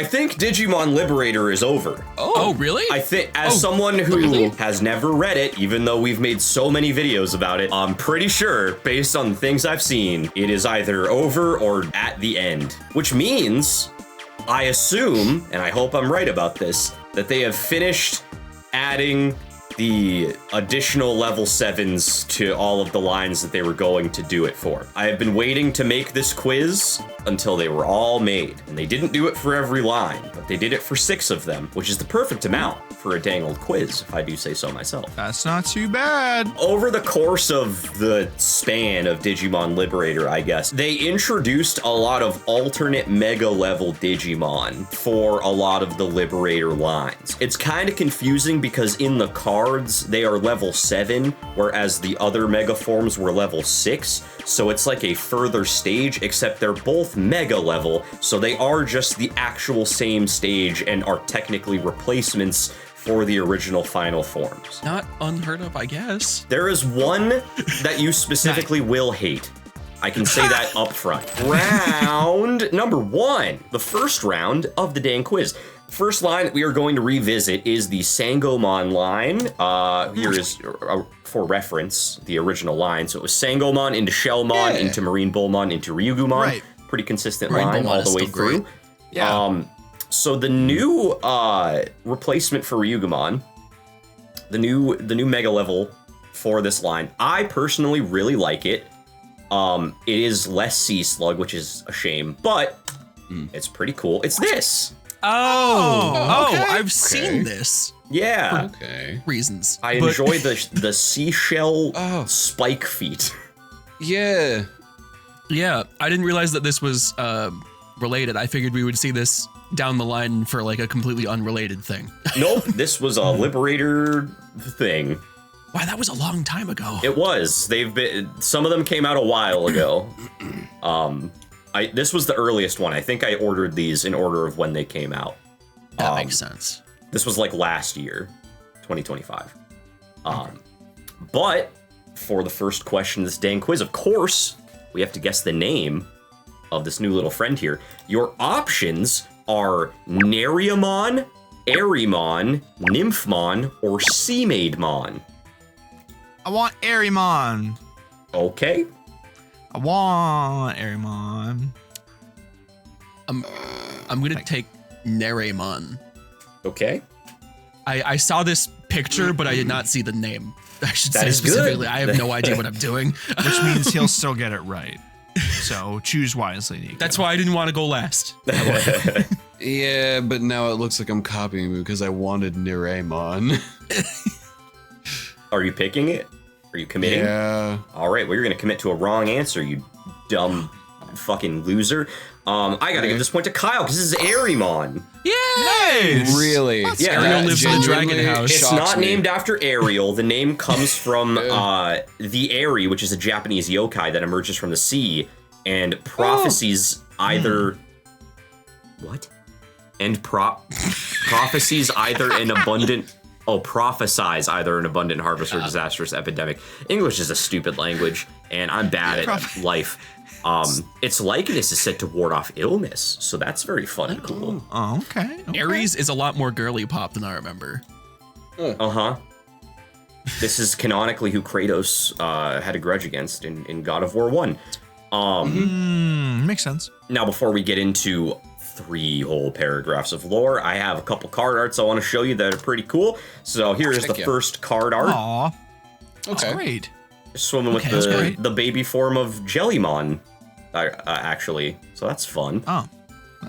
I think Digimon Liberator is over. Oh, really? I think, as someone who has never read it, even though we've made so many videos about it, I'm pretty sure, based on the things I've seen, it is either over or at the end. Which means, I assume, and I hope I'm right about this, that they have finished adding the additional level 7s to all of the lines that they were going to do it for. I have been waiting to make this quiz until they were all made, and they didn't do it for every line, but they did it for 6 of them, which is the perfect amount for a dang old quiz, if I do say so myself. That's not too bad. Over the course of the span of Digimon Liberator, I guess, they introduced a lot of alternate mega level Digimon for a lot of the Liberator lines. It's kind of confusing because in the cards, they are level 7, whereas the other mega forms were level 6. So it's like a further stage, except they're both mega level, so they are just the actual same stage and are technically replacements for the original final forms. Not unheard of, I guess. There is one that you specifically will hate. I can say that up front. Round number 1, the first round of the dang quiz. First line that we are going to revisit is the Sangomon line. Here is, for reference, the original line. So it was Sangomon into Shellmon, into Marine Bullmon, into Ryugumon. Right. Pretty consistent line all the way through. Yeah. So the new replacement for Ryugumon, the new mega level for this line, I personally really like it. It is less Sea Slug, which is a shame, but it's pretty cool. It's this. I've seen this. Yeah. Okay. Reasons. I enjoy the seashell spike feet. Yeah. Yeah, I didn't realize that this was related. I figured we would see this down the line for like a completely unrelated thing. Nope, this was a Liberator thing. Wow, that was a long time ago. It was. Some of them came out a while ago. This was the earliest one. I think I ordered these in order of when they came out. That makes sense. This was like last year, 2025. But for the first question of this dang quiz, of course, we have to guess the name of this new little friend here. Your options are Nyabootmon, Ariemon, Nymphmon, or Seamaidmon. I want Ariemon. Okay. I want Ariemon. I'm gonna take Nyabootmon. Okay. I saw this picture, but I did not see the name. I should That say is specifically. good. I have no idea what I'm doing. Which means he'll still get it right. So choose wisely, Nico. That's why I didn't want to go last. Yeah, but now it looks like I'm copying you because I wanted Nyabootmon. Are you picking it? Are you committing? Yeah. All right, well, you're going to commit to a wrong answer, you dumb fucking loser. I got to give this point to Kyle because this is Ariemon. Nice. Really? Yeah, Ariel lives in the dragon house. It's not named after Ariel. The name comes from the Ari, which is a Japanese yokai that emerges from the sea and prophesies either... What? And prophesies either an abundant... prophesize either an abundant harvest or disastrous epidemic. English is a stupid language, and I'm bad at life. Its likeness is said to ward off illness, so that's very fun and cool. Oh, okay. Ares is a lot more girly pop than I remember. Uh-huh. This is canonically who Kratos had a grudge against in God of War 1. Makes sense. Now, before we get into 3 whole paragraphs of lore, I have a couple card arts I want to show you that are pretty cool. So here is the first card art. Aw. That's great. Swimming with the baby form of Jellymon, actually. So that's fun. Oh.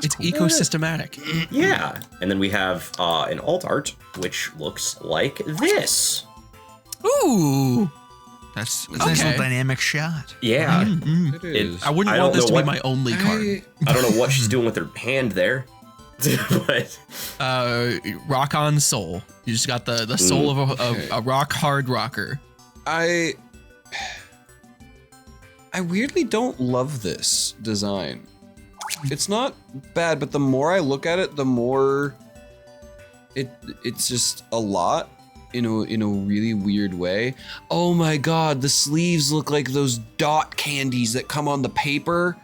It's cool. Ecosystematic. Yeah. And then we have an alt art, which looks like this. Ooh. That's a nice little dynamic shot. Yeah. It is. I wouldn't want this to be my only card. I don't know what she's doing with her hand there. But rock on soul. You just got the soul of a rock hard rocker. I weirdly don't love this design. It's not bad, but the more I look at it, the more it's just a lot in a really weird way. Oh my god, the sleeves look like those dot candies that come on the paper.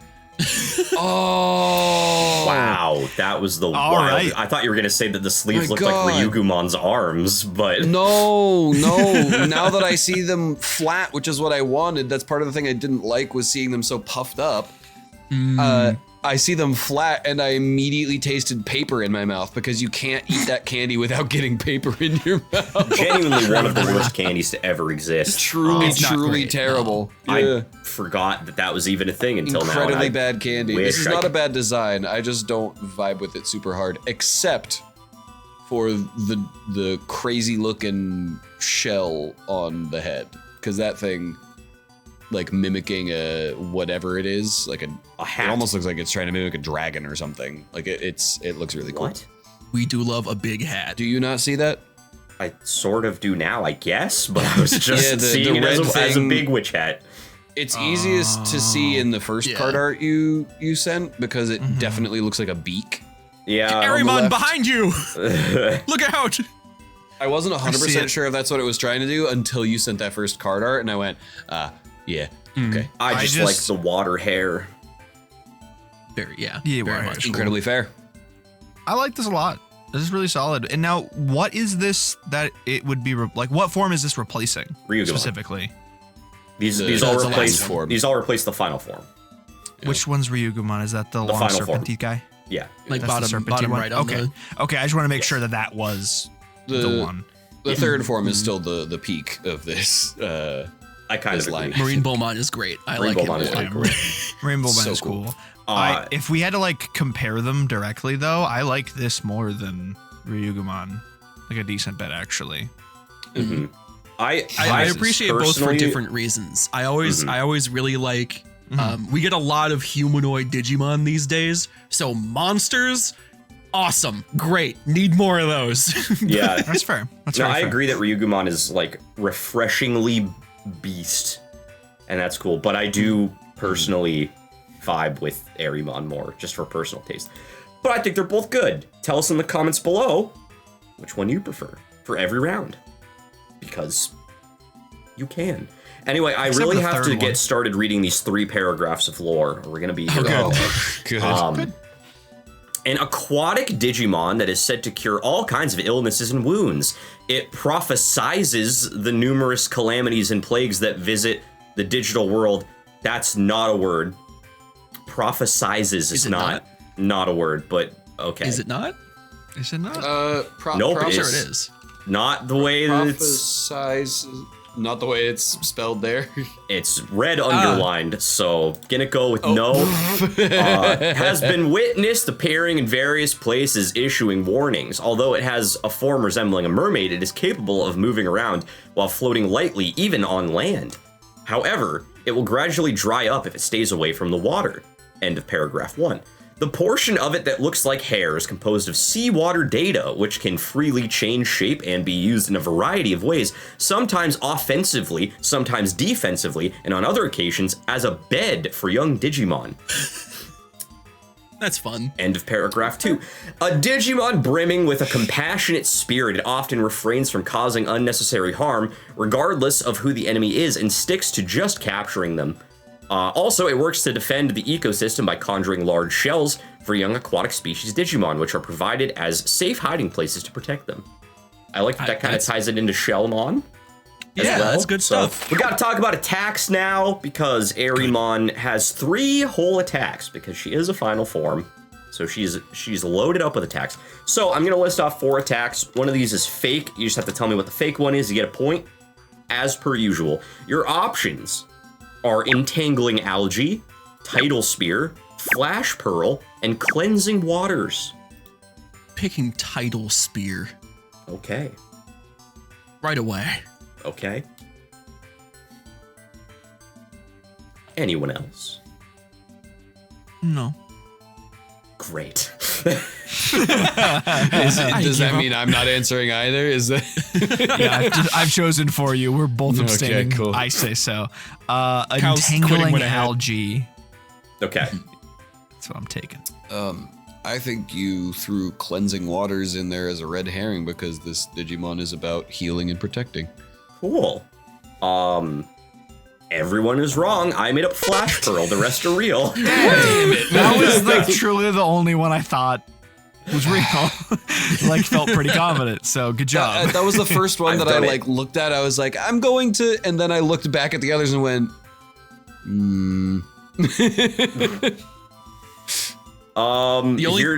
Oh. Wow, that was the All wild. right. I thought you were gonna say that the sleeves My looked God. like Ryugumon's arms, but No. Now that I see them flat, which is what I wanted, that's part of the thing I didn't like was seeing them so puffed up. I see them flat and I immediately tasted paper in my mouth because you can't eat that candy without getting paper in your mouth. genuinely one of the worst candies to ever exist. Truly, It's not truly great, terrible. I Yeah. forgot that was even a thing until now. Incredibly and I bad candy. This wish is I not a could- bad design. I just don't vibe with it super hard, except for the crazy looking shell on the head, because that thing, like mimicking a whatever it is, like A it hat. almost looks like it's trying to mimic a dragon or something. Like it looks really cool. What? We do love a big hat. Do you not see that? I sort of do now, I guess, but I was just Yeah, the seeing it as red as a thing- big witch hat. It's easiest to see in the first Yeah. card art you sent because it definitely looks like a beak. Yeah. Ariemon, left. behind you! Look out! I wasn't 100% it. sure if that's what it was trying to do until you sent that first card art, and I went, yeah, okay. I just like the water hair. Yeah, Yeah, very why? much. Incredibly fair. I like this a lot. This is really solid. And now, what is this that it would be like? What form is this replacing Ryugamon. specifically? These The- all the last replace form. these all replace the final form. Which one's Ryugamon? Is that the long final form. serpentine guy? Yeah. Like That's the bottom serpentine one? right on Okay. the. Okay, I just want to make sure that was the one. The third form is still the peak of this. I kind This of line. agree. Marine Beaumont is great. I like him. Beaumont is a lot. very cool. Rainbow So Man is cool. cool. Uh, If we had to like compare them directly, though, I like this more than Ryugamon. Like a decent bet, actually. I I appreciate both for personally- different reasons. I always really like. We get a lot of humanoid Digimon these days, so monsters, awesome, great, need more of those. Yeah. That's fair. That's No, very I fair. agree that Ryugumon is like refreshingly beast, and that's cool. But I do personally vibe with Ariemon more, just for personal taste. But I think they're both good. Tell us in the comments below which one you prefer for every round, because you can. Anyway, I Except for really the have third to one. get started reading these 3 paragraphs of lore, or we're gonna be here all day. Good. An aquatic Digimon that is said to cure all kinds of illnesses and wounds. It prophesizes the numerous calamities and plagues that visit the digital world. That's not a word. Prophesizes is it not a word, but okay. Is it not? Is it not? Nope, I'm it sure is. it is. Not the way that it's Prophesize, not the way it's spelled there. It's red underlined, so gonna go with no. Has been witnessed appearing in various places issuing warnings. Although it has a form resembling a mermaid, it is capable of moving around while floating lightly, even on land. However, it will gradually dry up if it stays away from the water. End of paragraph 1. The portion of it that looks like hair is composed of seawater data, which can freely change shape and be used in a variety of ways, sometimes offensively, sometimes defensively, and on other occasions as a bed for young Digimon. That's fun. End of paragraph 2. A Digimon brimming with a compassionate spirit, it often refrains from causing unnecessary harm, regardless of who the enemy is, and sticks to just capturing them. Also, it works to defend the ecosystem by conjuring large shells for young aquatic species Digimon, which are provided as safe hiding places to protect them. I like that kind of ties it into Shellmon. as Yeah, well. that's good So, stuff. we got to talk about attacks now, because Ariemon has 3 whole attacks, because she is a final form. So she's loaded up with attacks. So I'm going to list off 4 attacks. One of these is fake. You just have to tell me what the fake one is. You get a point. As per usual, your options are Entangling Algae, Tidal Spear, Flash Pearl, and Cleansing Waters. Picking Tidal Spear Okay. right away. Okay. Anyone else? No. Great. Does that mean I'm not answering either? Is that Yeah, I've chosen for you. We're both Okay, abstaining. cool. I say so. Cal's quitting Entangling when ahead. algae. Okay. That's what I'm taking. I think you threw Cleansing Waters in there as a red herring because this Digimon is about healing and protecting. Cool. Everyone is wrong. I made up Flash Pearl. The rest are real. Damn it. That was like truly the only one I thought was real. Like felt pretty confident. So good job. That was the first one I've that I done it. like looked at. I was like, I'm going to, and then I looked back at the others and went, The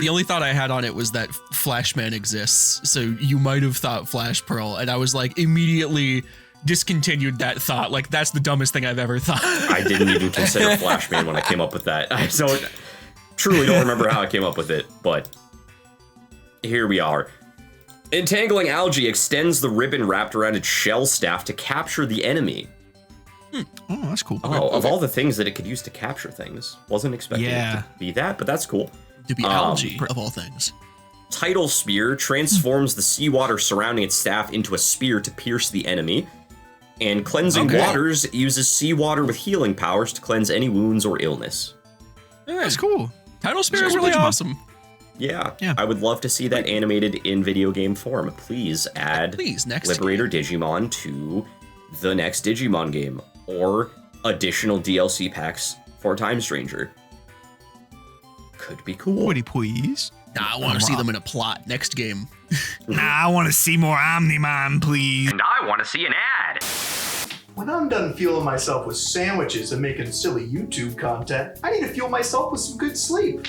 only thought I had on it was that Flashman exists, so you might have thought Flash Pearl, and I was like immediately discontinued that thought. Like that's the dumbest thing I've ever thought. I didn't even consider Flashman when I came up with that. I truly don't remember how I came up with it, but here we are. Entangling algae extends the ribbon wrapped around its shell staff to capture the enemy. Oh, that's cool. Oh, of all the things that it could use to capture things. Wasn't expecting it to be that, but that's cool. To be algae, of all things. Tidal Spear transforms the seawater surrounding its staff into a spear to pierce the enemy. And Cleansing Waters uses seawater with healing powers to cleanse any wounds or illness. That's cool. Tidal Spear is really awesome. Yeah, I would love to see that animated in video game form. Please add next Liberator Digimon to the next Digimon game, or additional DLC packs for Time Stranger. Could be cool. Would he please? Nah, I want to see them in a plot next game. Nah, I want to see more Omnimon, please. And I want to see an ad. When I'm done fueling myself with sandwiches and making silly YouTube content, I need to fuel myself with some good sleep.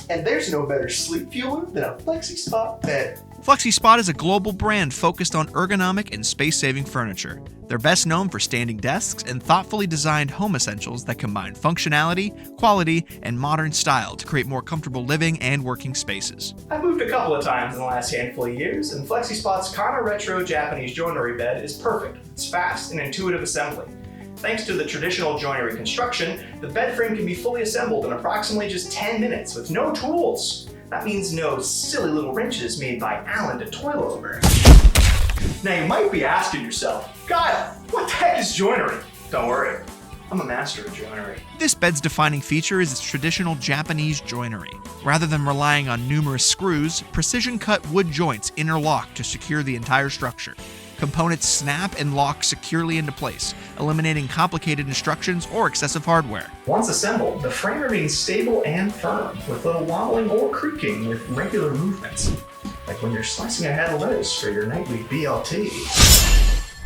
And there's no better sleep fueler than a Flexispot bed. Flexispot is a global brand focused on ergonomic and space-saving furniture. They're best known for standing desks and thoughtfully designed home essentials that combine functionality, quality, and modern style to create more comfortable living and working spaces. I've moved a couple of times in the last handful of years, and Flexispot's Kana Retro Japanese joinery bed is perfect. It's fast and intuitive assembly. Thanks to the traditional joinery construction, the bed frame can be fully assembled in approximately just 10 minutes with no tools. That means no silly little wrenches made by Alan to toil over. Now you might be asking yourself, Kyle, what the heck is joinery? Don't worry, I'm a master of joinery. This bed's defining feature is its traditional Japanese joinery. Rather than relying on numerous screws, precision-cut wood joints interlock to secure the entire structure. Components snap and lock securely into place, eliminating complicated instructions or excessive hardware. Once assembled, the frame remains stable and firm, with little wobbling or creaking with regular movements. Like when you're slicing a head of lettuce for your nightly BLT.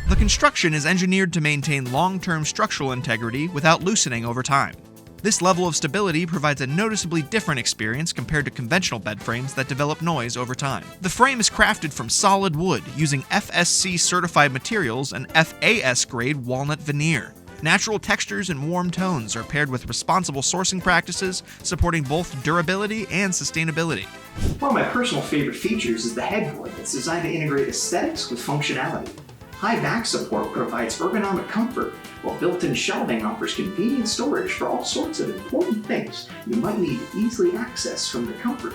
The construction is engineered to maintain long-term structural integrity without loosening over time. This level of stability provides a noticeably different experience compared to conventional bed frames that develop noise over time. The frame is crafted from solid wood using FSC certified materials and FAS grade walnut veneer. Natural textures and warm tones are paired with responsible sourcing practices, supporting both durability and sustainability. One of my personal favorite features is the headboard that's designed to integrate aesthetics with functionality. High back support provides ergonomic comfort, while built-in shelving offers convenient storage for all sorts of important things you might need to easily access from the comfort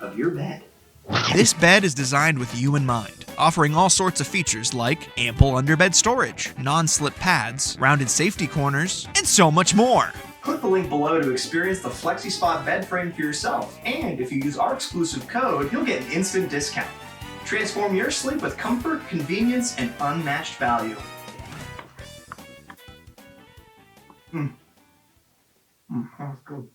of your bed. This bed is designed with you in mind, offering all sorts of features like ample underbed storage, non-slip pads, rounded safety corners, and so much more. Click the link below to experience the Flexispot bed frame for yourself, and if you use our exclusive code, you'll get an instant discount. Transform your sleep with comfort, convenience, and unmatched value. That's good.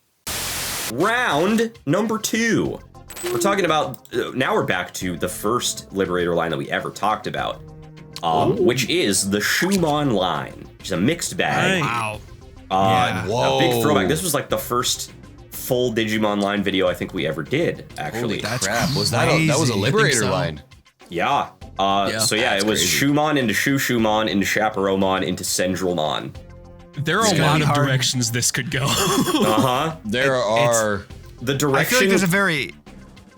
Round number 2. We're talking about, now we're back to the first Liberator line that we ever talked about, which is the Schuman line, which is a mixed bag. Wow. A big throwback. This was like the first full Digimon line video I think we ever did, actually. Holy crap. Was that was a Liberator line? Yeah. So yeah, it was crazy. Schuman into Shushuman into Chaperomon into Sendrelmon. There are a lot of directions this could go. There are. The direction. I feel like there's a very,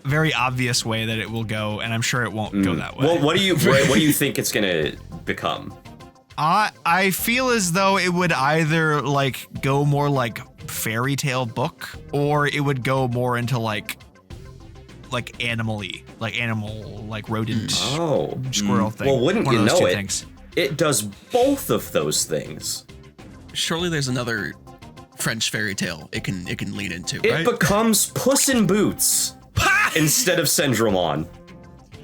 very obvious way that it will go, and I'm sure it won't go that way. Well, what do you think it's gonna become? I feel as though it would either like go more like fairy tale book, or it would go more into like animal-y, like rodent, squirrel thing. Well, wouldn't One you of those know two it? things. It does both of those things. Surely there's another French fairy tale it can lean into, It right? becomes Puss in Boots instead of Sendrelmon.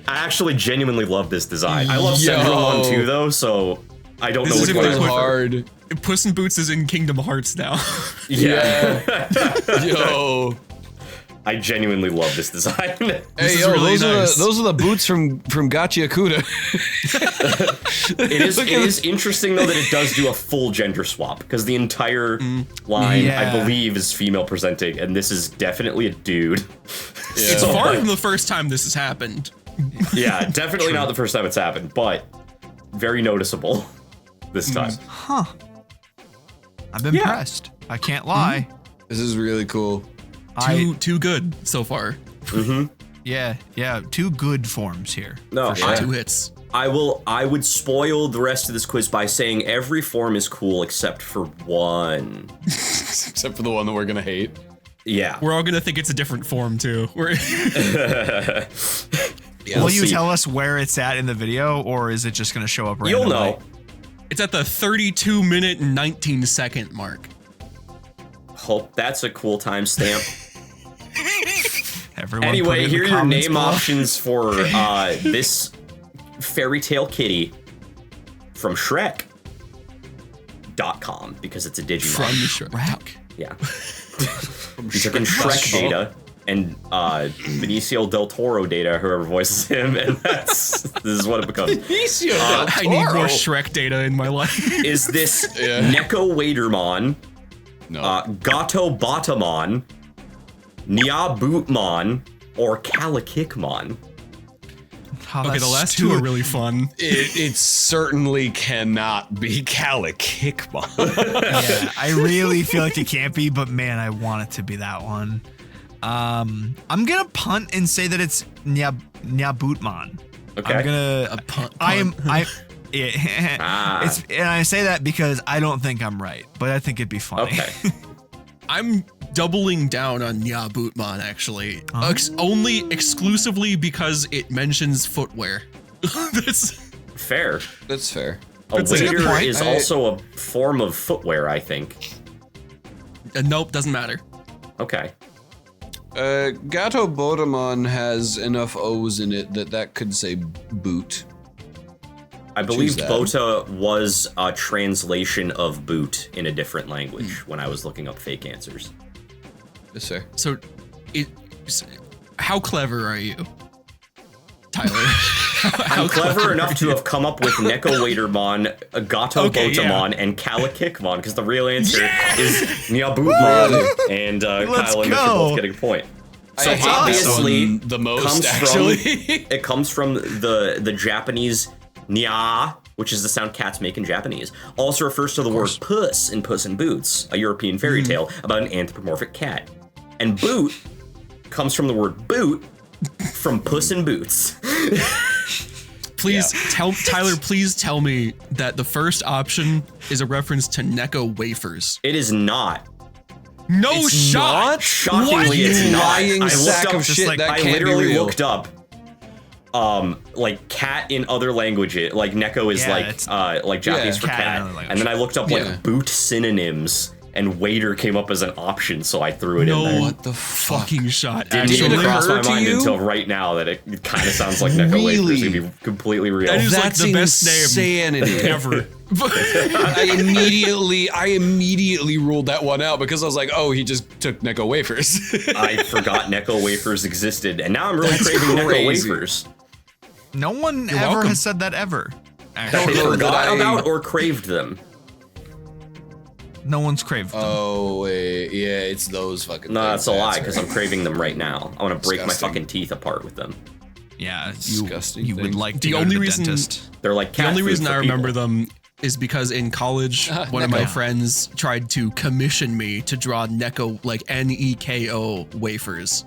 I actually genuinely love this design. I love Sendrelmon too, though, so I don't know This which is one I really prefer. hard. Puss in Boots is in Kingdom Hearts now. Yeah. Yo. I genuinely love this design. Hey, yo, really those nice. are the boots from Gachi Akuda. It is interesting though that it does do a full gender swap because the entire line Yeah. I believe is female presenting, and this is definitely a dude. It's far from the first time this has happened. Yeah, definitely not the first time it's happened, but very noticeable this time. I'm impressed. I can't lie. This is really cool. Too good so far. Yeah, 2 good forms here. No, for sure. 2 hits. I would spoil the rest of this quiz by saying every form is cool except for one. Except for the one that we're gonna hate. Yeah. We're all gonna think it's a different form too. Will you see. tell us where it's at in the video, or is it just going to show up randomly? You'll know. It's at the 32-minute and 19-second mark. Hope that's a cool timestamp. Everyone put it Anyway, in here the are your comments name below. options for this fairy tale kitty from Shrek.com because it's a Digimon. From Shrek. Yeah. He took in Shrek data and Benicio del Toro data, whoever voices him, and this is what it becomes. I need more Shrek data in my life. Is this Neko Wadermon, No. Gato Batamon, Nyabootmon, or Calicicmon? Oh, Okay, that's the last 2 are really fun. It certainly cannot be Calicicmon. Yeah, I really feel like it can't be, but man, I want it to be that one. I'm gonna punt and say that it's Nyabootmon. Okay. I'm gonna. Punt. Yeah, it's, and I say that because I don't think I'm right, but I think it'd be funny. Okay. I'm doubling down on Nyabootmon actually. Only exclusively because it mentions footwear. That's Fair. That's fair. A That's a good wader point. is also a form of footwear, I think. nope, doesn't matter. Okay. Gato Bodamon has enough O's in it that could say boot. I believe that. Bota was a translation of boot in a different language when I was looking up fake answers. Yes, sir. So, how clever are you, Tyler? I'm clever enough to have come up with Neko Wadermon, Gato Okay, Botamon, and Calicicmon, because the real answer is Nyabootmon, and Let's Kyle and Mitch are go. both getting a point. So I hate obviously, this one the most, comes actually. it comes from the Japanese nya, which is the sound cats make in Japanese. Also refers to the word puss in Puss in Boots, a European fairy tale about an anthropomorphic cat. And boot comes from the word boot from Puss in Boots. Please Tyler, please tell me that the first option is a reference to Necco wafers. It is not. No It's shot. not? Shockingly, it's not. Lying I looked sack up, of shit, like, that I can't literally be real. looked up, like cat in other languages. Like Neko is Yeah, it's- like Japanese yeah, for cat in cat, other language. and then I looked up like Yeah. boot synonyms, and waiter came up as an option, so I threw it in No there. What the fuck? Fucking shot. Didn't Actually, even cross my occur to mind you? until right now that it kind of sounds like Neko Wafer is Really? gonna be completely real. That is like That's the best insanity. name ever. I immediately ruled that one out because I was like, oh, he just took Necco wafers. I forgot Neko Wafers existed, and now I'm really That's craving Neko crazy. Wafers. No one You're ever welcome. has said that ever. That Actually, they know forgot that I- about or craved them. no one's craved them. Oh, wait. Yeah, it's those fucking No, things. that's a lie, because I'm craving them right now. I want to break my Disgusting. fucking teeth apart with them. Yeah, Disgusting you would thing. like to The go only to the reason- dentist. They're like cat The only food reason for I remember people. them is because in college, one of my Necco. friends tried to commission me to draw Necco, like Neko wafers.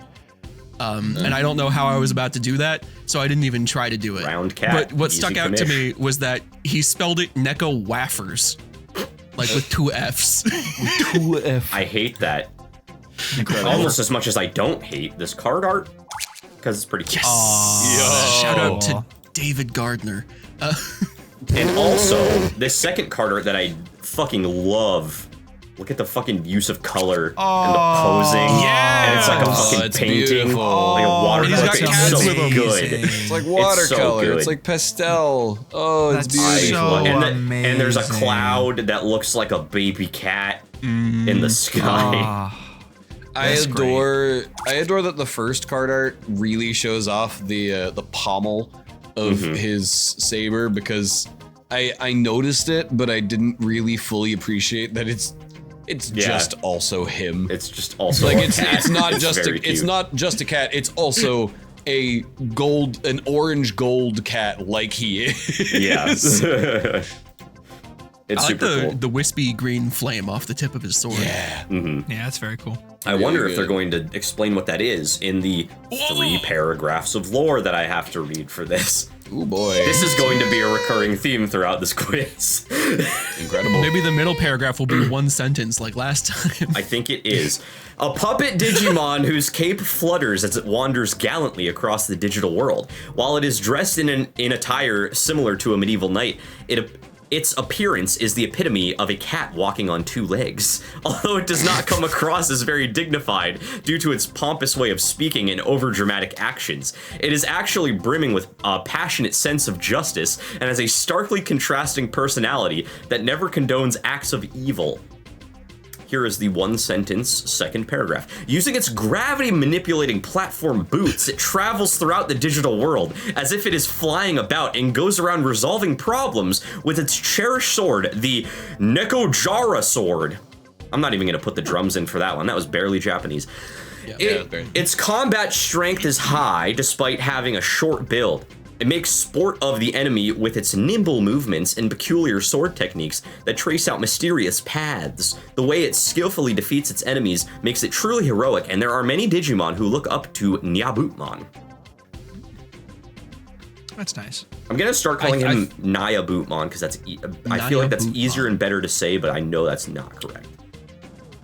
And I don't know how I was about to do that, so I didn't even try to do it. Round cat, But what easy stuck out to commish. me was that he spelled it Necco wafers, like with 2 F's. I hate that. Almost as much as I don't hate this card art, because it's pretty cool. Shout out to David Gardner. And also, this second card art that I fucking love Look at the fucking use of color and the posing. Yeah. And it's like a fucking painting. Beautiful. Like a watercolor. got It's cats so with 'em. good. It's like so watercolor. good. It's like pastel. Oh, it's That's beautiful. so and there's a amazing. cloud that looks like a baby cat in the sky. I adore that the first card art really shows off the pommel of his saber, because I noticed it, but I didn't really fully appreciate that it's just also him. It's just also Like a it's cat. it's not It's just very it's cute. not just a cat. It's also an orange gold cat like he is. Yes. It's I like super cool. the wispy green flame off the tip of his sword. Yeah. Yeah, that's very cool. I wonder if good. they're going to explain what that is in the 3 paragraphs of lore that I have to read for this. Oh boy. This is going to be a recurring theme throughout this quiz. Incredible. Maybe the middle paragraph will be one sentence like last time. I think it is. A puppet Digimon whose cape flutters as it wanders gallantly across the digital world. While it is dressed in attire similar to a medieval knight, its appearance is the epitome of a cat walking on 2 legs. Although it does not come across as very dignified due to its pompous way of speaking and overdramatic actions, it is actually brimming with a passionate sense of justice and has a starkly contrasting personality that never condones acts of evil. Here is the 1-sentence second paragraph. Using its gravity-manipulating platform boots, it travels throughout the digital world as if it is flying about and goes around resolving problems with its cherished sword, the Nekojara sword. I'm not even going to put the drums in for that one. That was barely Japanese. Its combat strength is high despite having a short build. It makes sport of the enemy with its nimble movements and peculiar sword techniques that trace out mysterious paths. The way it skillfully defeats its enemies makes it truly heroic, and there are many Digimon who look up to Nyabootmon. That's nice. I'm gonna start calling him Nyabootmon because I feel like that's easier and better to say, but I know that's not correct.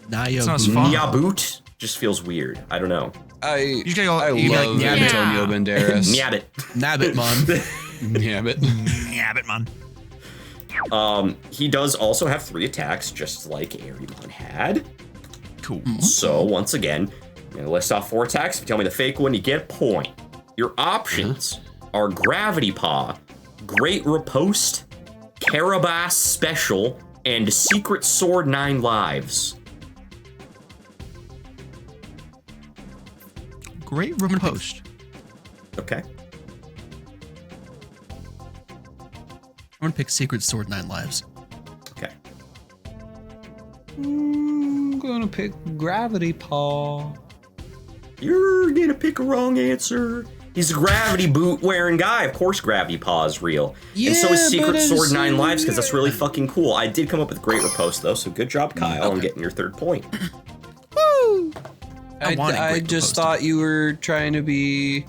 not as fun. Nyaboot just feels weird. I don't know. I You gotta go- love you gotta, like, Antonio Banderas. Nabbit. Nabbitmon. Nabbit. He does also have 3 attacks, just like Ariemon had. Cool. So, once again, I'm gonna list off 4 attacks. If you tell me the fake one, you get a point. Your options are Gravity Paw, Great Riposte, Carabas Special, and Secret Sword 9 Lives. Great riposte. Okay. I'm gonna pick Secret Sword 9 Lives. Okay. I'm gonna pick Gravity Paw. You're gonna pick a wrong answer. He's a gravity boot wearing guy. Of course Gravity Paw is real. And so is Yeah, Secret but Sword it's 9 Lives, because that's really fucking cool. I did come up with Great Riposte though, so good job, Kyle, on getting your 3rd point. Woo! I just thought you were trying to be.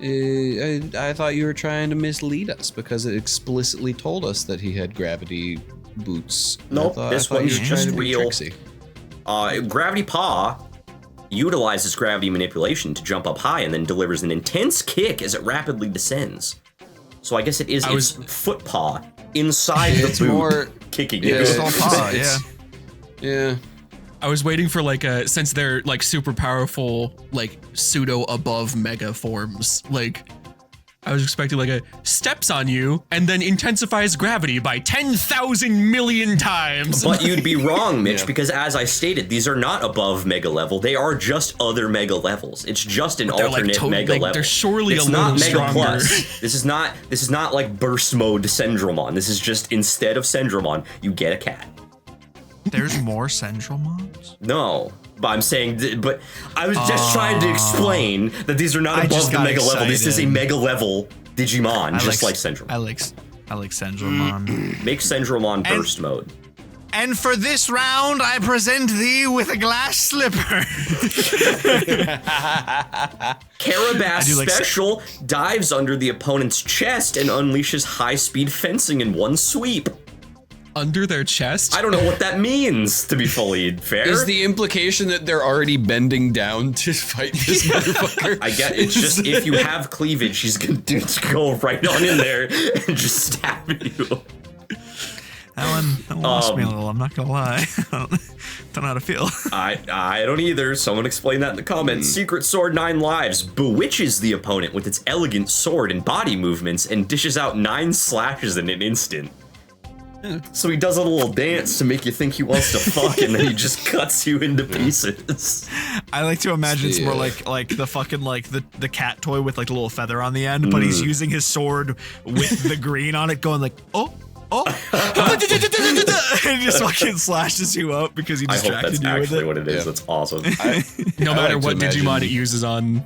I thought you were trying to mislead us because it explicitly told us that he had gravity boots. Nope, this I thought one's you were trying just to be real. tricksy. Gravity Paw utilizes gravity manipulation to jump up high and then delivers an intense kick as it rapidly descends. So I guess it is its foot paw inside the It's boot more kicking yeah, you. It's all paw, yeah. Yeah. I was waiting for like since they're like super powerful, like pseudo above mega forms, like I was expecting like a steps on you and then intensifies gravity by 10,000 million times. But you'd be wrong, Mitch, Yeah. because as I stated, these are not above mega level. They are just other mega levels. It's just an they're, like, alternate totally- mega like, level. they're surely it's a not little mega stronger. plus. This is not like burst mode Sendromon. This is just instead of Sendromon, you get a cat. There's more Centralmons? No, but I'm saying, but I was just trying to explain that these are not I just above the got mega level. This is a excited. mega level Digimon, just like Sendromon. I like Centralmon. Make Sendromon burst mode. And for this round, I present thee with a glass slipper. Carabas do like Special dives under the opponent's chest and unleashes high-speed fencing in one sweep. Under their chest? I don't know what that means, to be fully fair. Is the implication that they're already bending down to fight this motherfucker? I get it's just if you have cleavage, he's gonna go right on in there and just stab you. That one lost me a little, I'm not gonna lie. Don't know how to feel. I don't either. Someone explain that in the comments. Secret Sword 9 Lives bewitches the opponent with its elegant sword and body movements and dishes out 9 slashes in an instant. So he does a little dance to make you think he wants to fuck, and then he just cuts you into pieces. I like to imagine it's more like the fucking the cat toy with like a little feather on the end, but he's using his sword with the green on it, going like, oh. And just fucking slashes you up because he distracted you with it. I hope that's actually what it is. That's awesome. No matter what Digimon it uses on,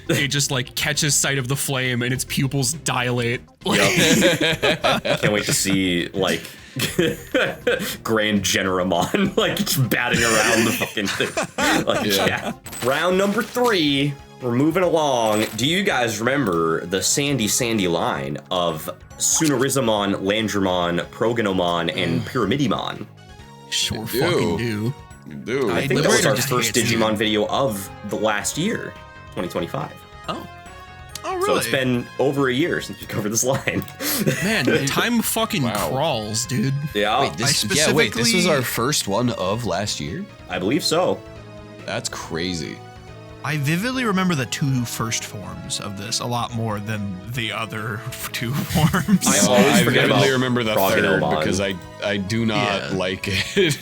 it just like catches sight of the flame and its pupils dilate. Can't wait to see like Grand Generamon like just batting around the fucking thing. Like, Round number 3. We're moving along. Do you guys remember the sandy line of Sunarizamon, Landramon, Proganomon, and Pyramidimon? Sure fucking do. You do. I think that was our first Digimon video of the last year, 2025. Oh, really? So it's been over a year since we covered this line. Man, time fucking crawls, dude. Yeah. Wait, this was our first one of last year? I believe so. That's crazy. I vividly remember the 2 first forms of this a lot more than the other 2 forms. I vividly remember the third Proganomon. because I do not like it.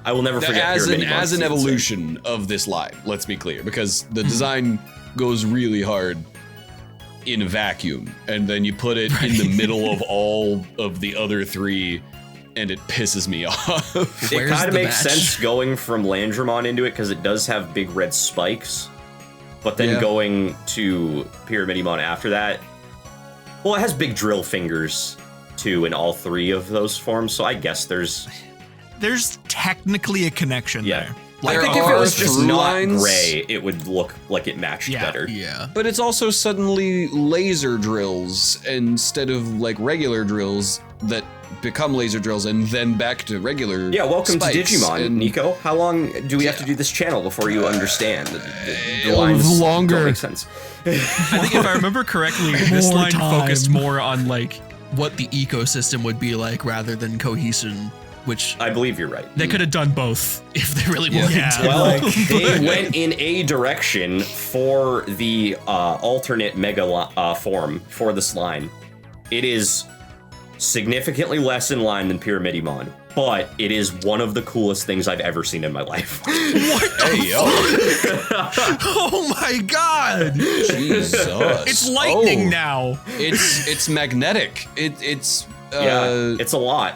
I will never forget as an evolution of this line, let's be clear, because the design goes really hard in a vacuum, and then you put it in the middle of all of the other 3, and it pisses me off. It kind of makes sense going from Landramon into it because it does have big red spikes, but then going to Pyramidimon after that, well, it has big drill fingers too in all 3 of those forms, so I guess there's technically a connection there. I think if it was just not gray, it would look like it matched better. Yeah. But it's also suddenly laser drills instead of like regular drills that become laser drills and then back to regular welcome spikes. to Digimon, Nico. How long do we have to do this channel before you understand? The lines longer. don't make sense. I think if I remember correctly, this line focused more on like what the ecosystem would be like rather than cohesion, which I believe you're right. they could have done both if they really wanted to. Well, they went in a direction for the alternate mega form for this line. It is significantly less in line than Pyramidimon, but it is one of the coolest things I've ever seen in my life. What? Hey, yo. Oh my god! Jesus. It's lightning now. It's magnetic. It's it's a lot.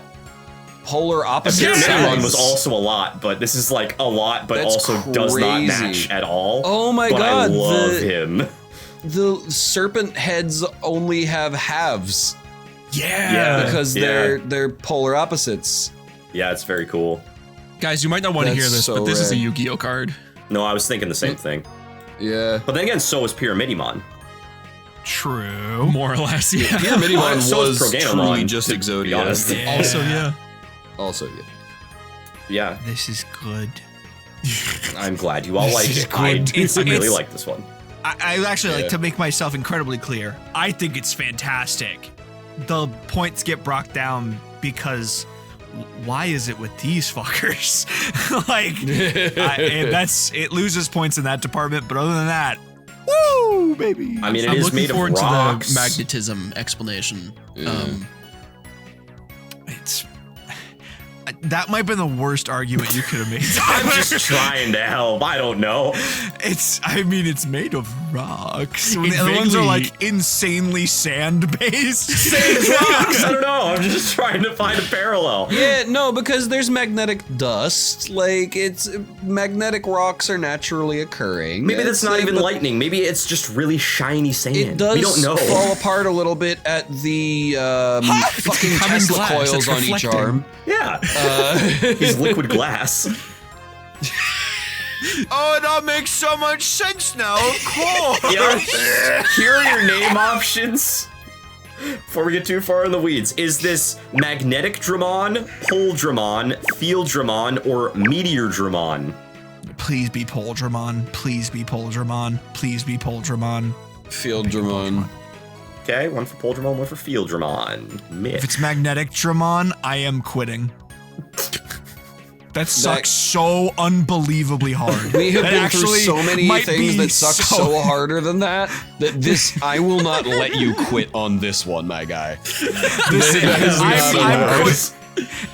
Polar opposite Pyramidimon was also a lot, but this is like a lot, but That's also does not crazy. match at all. Oh my but god. I love him. The serpent heads only have halves. Yeah. Because they're polar opposites. Yeah, it's very cool. Guys, you might not want to hear That's this, so but this is a rad. Yu-Gi-Oh card. No, I was thinking the same thing. Yeah. But then again, so is Pyramidimon. True. More or less, yeah. Pyramidimon So is was Proganomon, truly just to be Exodia. honest. Also, yeah. Also, yeah. Yeah, This is good. I'm glad you all like is it. I good. really It's- like this one. I actually like to make myself incredibly clear. I think it's fantastic. The points get brought down because why is it with these fuckers? It loses points in that department, but other than that, woo, baby. I mean, it I'm is looking made of forward rocks. to the magnetism explanation. It's that might have been the worst argument you could have made. I'm just trying to help. I don't know. It's made of rocks. It The other ones are vaguely- like insanely sand based. Same as rocks. I don't know. I'm just trying to find a parallel. Yeah, no, because there's magnetic dust. Like, it's magnetic rocks are naturally occurring. Maybe that's not even but lightning. Maybe it's just really shiny sand. It does We don't know. fall apart a little bit at the fucking becoming Tesla glass, coils it's on each reflecting. arm. Yeah. He's liquid glass. Oh, it all makes so much sense now. Cool. Yeah. Here are your name options. Before we get too far in the weeds, is this Magneticdramon, Poledramon, Fieldramon, or Meteordramon? Please be Poledramon. Please be Poledramon. Please be Poledramon. Fieldramon. Okay, one for Poledramon, one for Fieldramon. Mix. If it's Magneticdramon, I am quitting. That sucks so unbelievively hard. We have that been through so many things that suck so harder than that this, I will not let you quit on this one, my guy.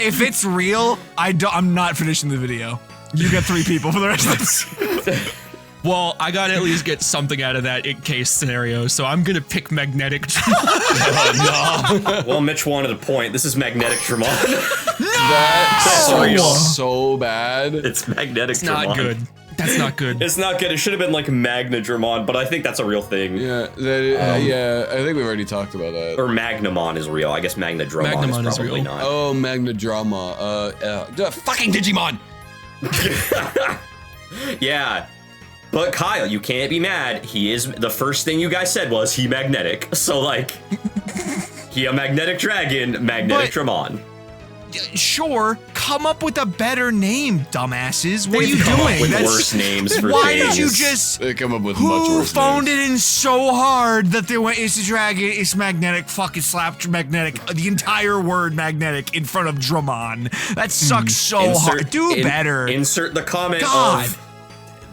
If it's real, I'm not finishing the video. You get 3 people for the rest of this. Well, I gotta at least get something out of that case scenario, so I'm gonna pick Magneticdramon. Well, Mitch wanted a point. This is Magneticdramon. No! That's so bad. It's Magneticdramon. It's not good. That's not good. It's not good. It should have been like Magnadramon, but I think that's a real thing. Yeah, yeah. I think we've already talked about that. Or Magnamon is real. I guess Magnadramon is probably not. Oh, Magneticdramon. Fucking Digimon. Yeah. But Kyle, you can't be mad. He is, the first thing you guys said was he magnetic. So like, he a magnetic dragon, Magneticdramon. Sure, come up with a better name, dumbasses. What are you Come doing? up with worse names for Why things. did you just? They come up with much worse names. Who phoned it in so hard that they went, it's a dragon, it's magnetic, fucking slap magnetic, the entire word magnetic in front of Dramon. That sucks so hard. Do better. Insert the comment God. of,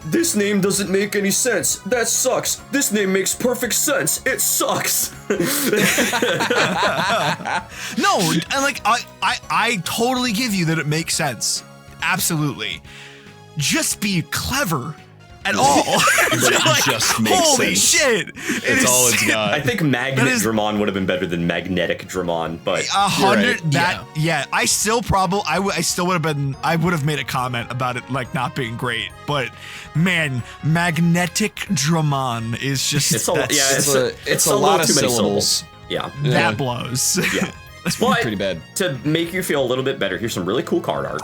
this name doesn't make any sense. That sucks. This name makes perfect sense. It sucks. No, like I totally give you that it makes sense. Absolutely. Just be clever at all. It just makes holy sense. shit. That's all it's got. I think Magnetdramon would have been better than Magneticdramon, but 100. right. Yeah. I still would have made a comment about it like not being great, but man, Magneticdramon is just it's a lot little of too many syllables. Yeah. That blows. Yeah. It's But pretty bad. to make you feel a little bit better, here's some really cool card art.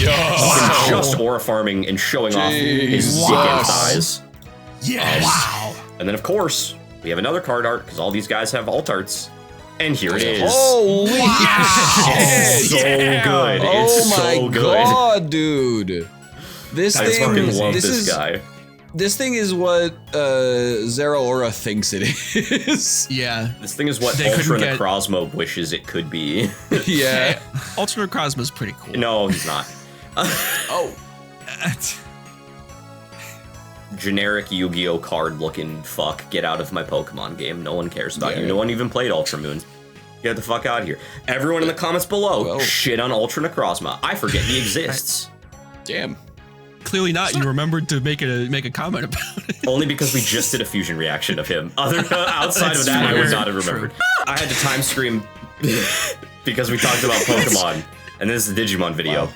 Wow. Just aura farming and showing off his dick and thighs. Yes. Wow. And then of course, we have another card art because all these guys have alt arts. And here it is. Holy It's so good. It's so good. God, dude. This I thing, fucking love this guy. This thing is what Zeraora thinks it is. Yeah. This thing is what They Ultra couldn't get- Necrozma wishes it could be. Yeah. Ultra Necrozma's pretty cool. No, he's not. Oh. Generic Yu-Gi-Oh card looking fuck. Get out of my Pokemon game. No one cares about you. No one even played Ultra Moons. Get the fuck out of here. Everyone in the comments below shit on Ultra Necrozma. I forget he exists. Damn. Clearly not. You remembered to make a comment about it. Only because we just did a fusion reaction of him. Outside of that, I would not have remembered. I had to time scream because we talked about Pokemon, and this is the Digimon video. Wow.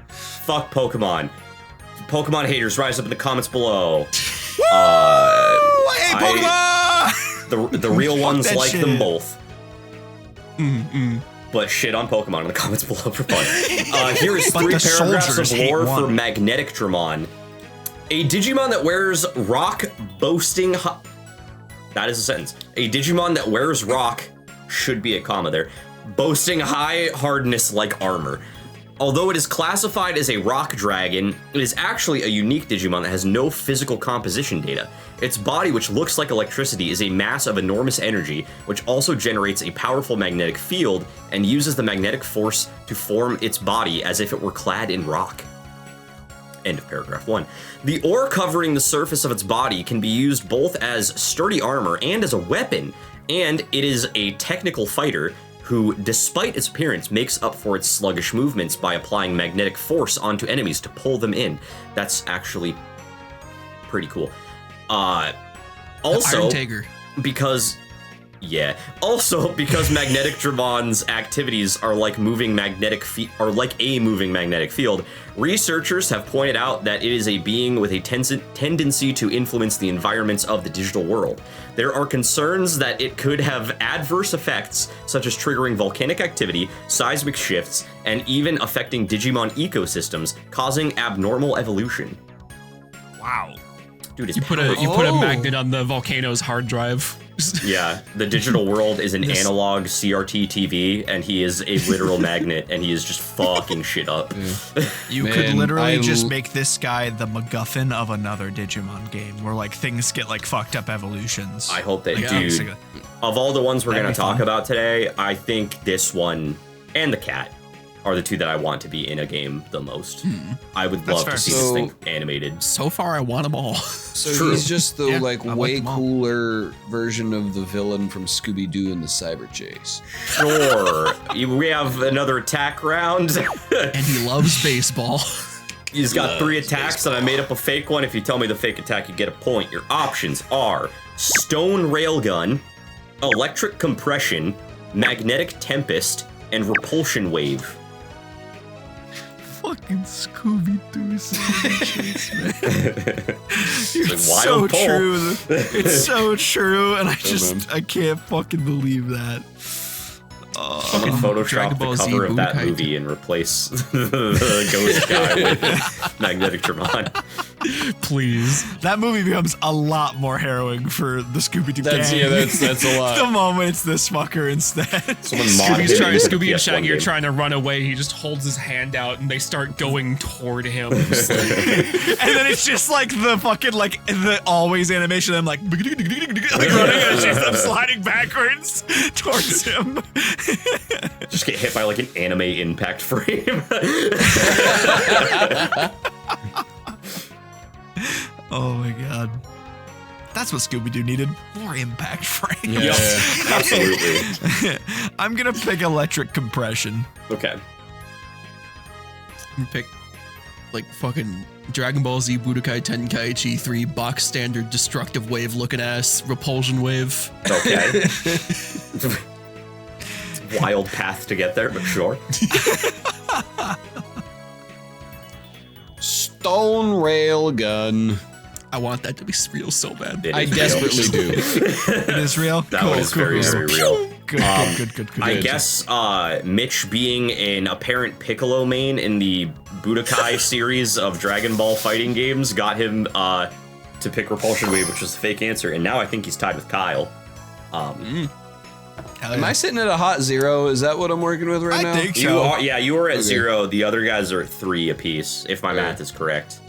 Fuck Pokemon. Pokemon haters, rise up in the comments below. Hey, Pokemon! The real ones that like shit. them both. But shit on Pokemon in the comments below for fun. Here is But 3 the paragraphs soldiers of hate lore for one. Magneticdramon. A Digimon that wears rock boasting... That is a sentence. A Digimon that wears rock, should be a comma there, boasting high hardness like armor. Although it is classified as a rock dragon, it is actually a unique Digimon that has no physical composition data. Its body, which looks like electricity, is a mass of enormous energy, which also generates a powerful magnetic field and uses the magnetic force to form its body as if it were clad in rock. End of paragraph 1. The ore covering the surface of its body can be used both as sturdy armor and as a weapon, and it is a technical fighter who, despite its appearance, makes up for its sluggish movements by applying magnetic force onto enemies to pull them in. That's actually pretty cool. Also, Iron Tiger. because Magneticdramon's activities are like a moving magnetic field, researchers have pointed out that it is a being with a tendency to influence the environments of the digital world. There are concerns that it could have adverse effects such as triggering volcanic activity, seismic shifts, and even affecting Digimon ecosystems, causing abnormal evolution. Wow. Dude, it's You put a magnet on the volcano's hard drive. Yeah, the digital world is an analog CRT TV, and he is a literal magnet, and he is just fucking shit up. You Man, could literally I just l- make this guy the MacGuffin of another Digimon game, where like things get like fucked up evolutions. I hope that Like, dude. basically. Of all the ones we're going to talk about today, I think this one and the cat are the two that I want to be in a game the most. I would love to see this thing animated. So far, I want them all. So he's just the way cooler version of the villain from Scooby-Doo in the Cyber Chase. Sure. We have another attack round. And he loves baseball. He's got 3 attacks, and I made up a fake one. If you tell me the fake attack, you get a point. Your options are Stone Railgun, Electric Compression, Magnetic Tempest, and Repulsion Wave. Fucking Scooby-Doo Chase, man. It's so true. It's so true, and I can't fucking believe that. Someone Photoshop the cover of that movie and replace the ghost guy with Magneticdramon. Please. That movie becomes a lot more harrowing for the Scooby-Doo gang. That's a lot. The moment it's this fucker instead. Scooby and Shaggy are trying to run away. He just holds his hand out and they start going toward him. And then it's just like the fucking the always animation of them like running and it's just them sliding backwards towards him. Just get hit by like an anime impact frame. Oh my god. That's what Scooby-Doo needed. More impact frames. Yeah, absolutely. I'm gonna pick Electric Compression. Okay. I'm gonna pick like fucking Dragon Ball Z Budokai Tenkaichi 3 box standard destructive wave looking ass Repulsion Wave. Okay. Wild path to get there, but sure. Stone Railgun. I want that to be real so bad. I desperately do. It is real? That one is very, very real. Good. I guess Mitch being an apparent Piccolo main in the Budokai series of Dragon Ball fighting games got him to pick Repulsion Wave, which was the fake answer, and now I think he's tied with Kyle. Am I sitting at a hot 0? Is that what I'm working with right now? I think so. You were at 0. The other guys are at 3 apiece, if my math is correct.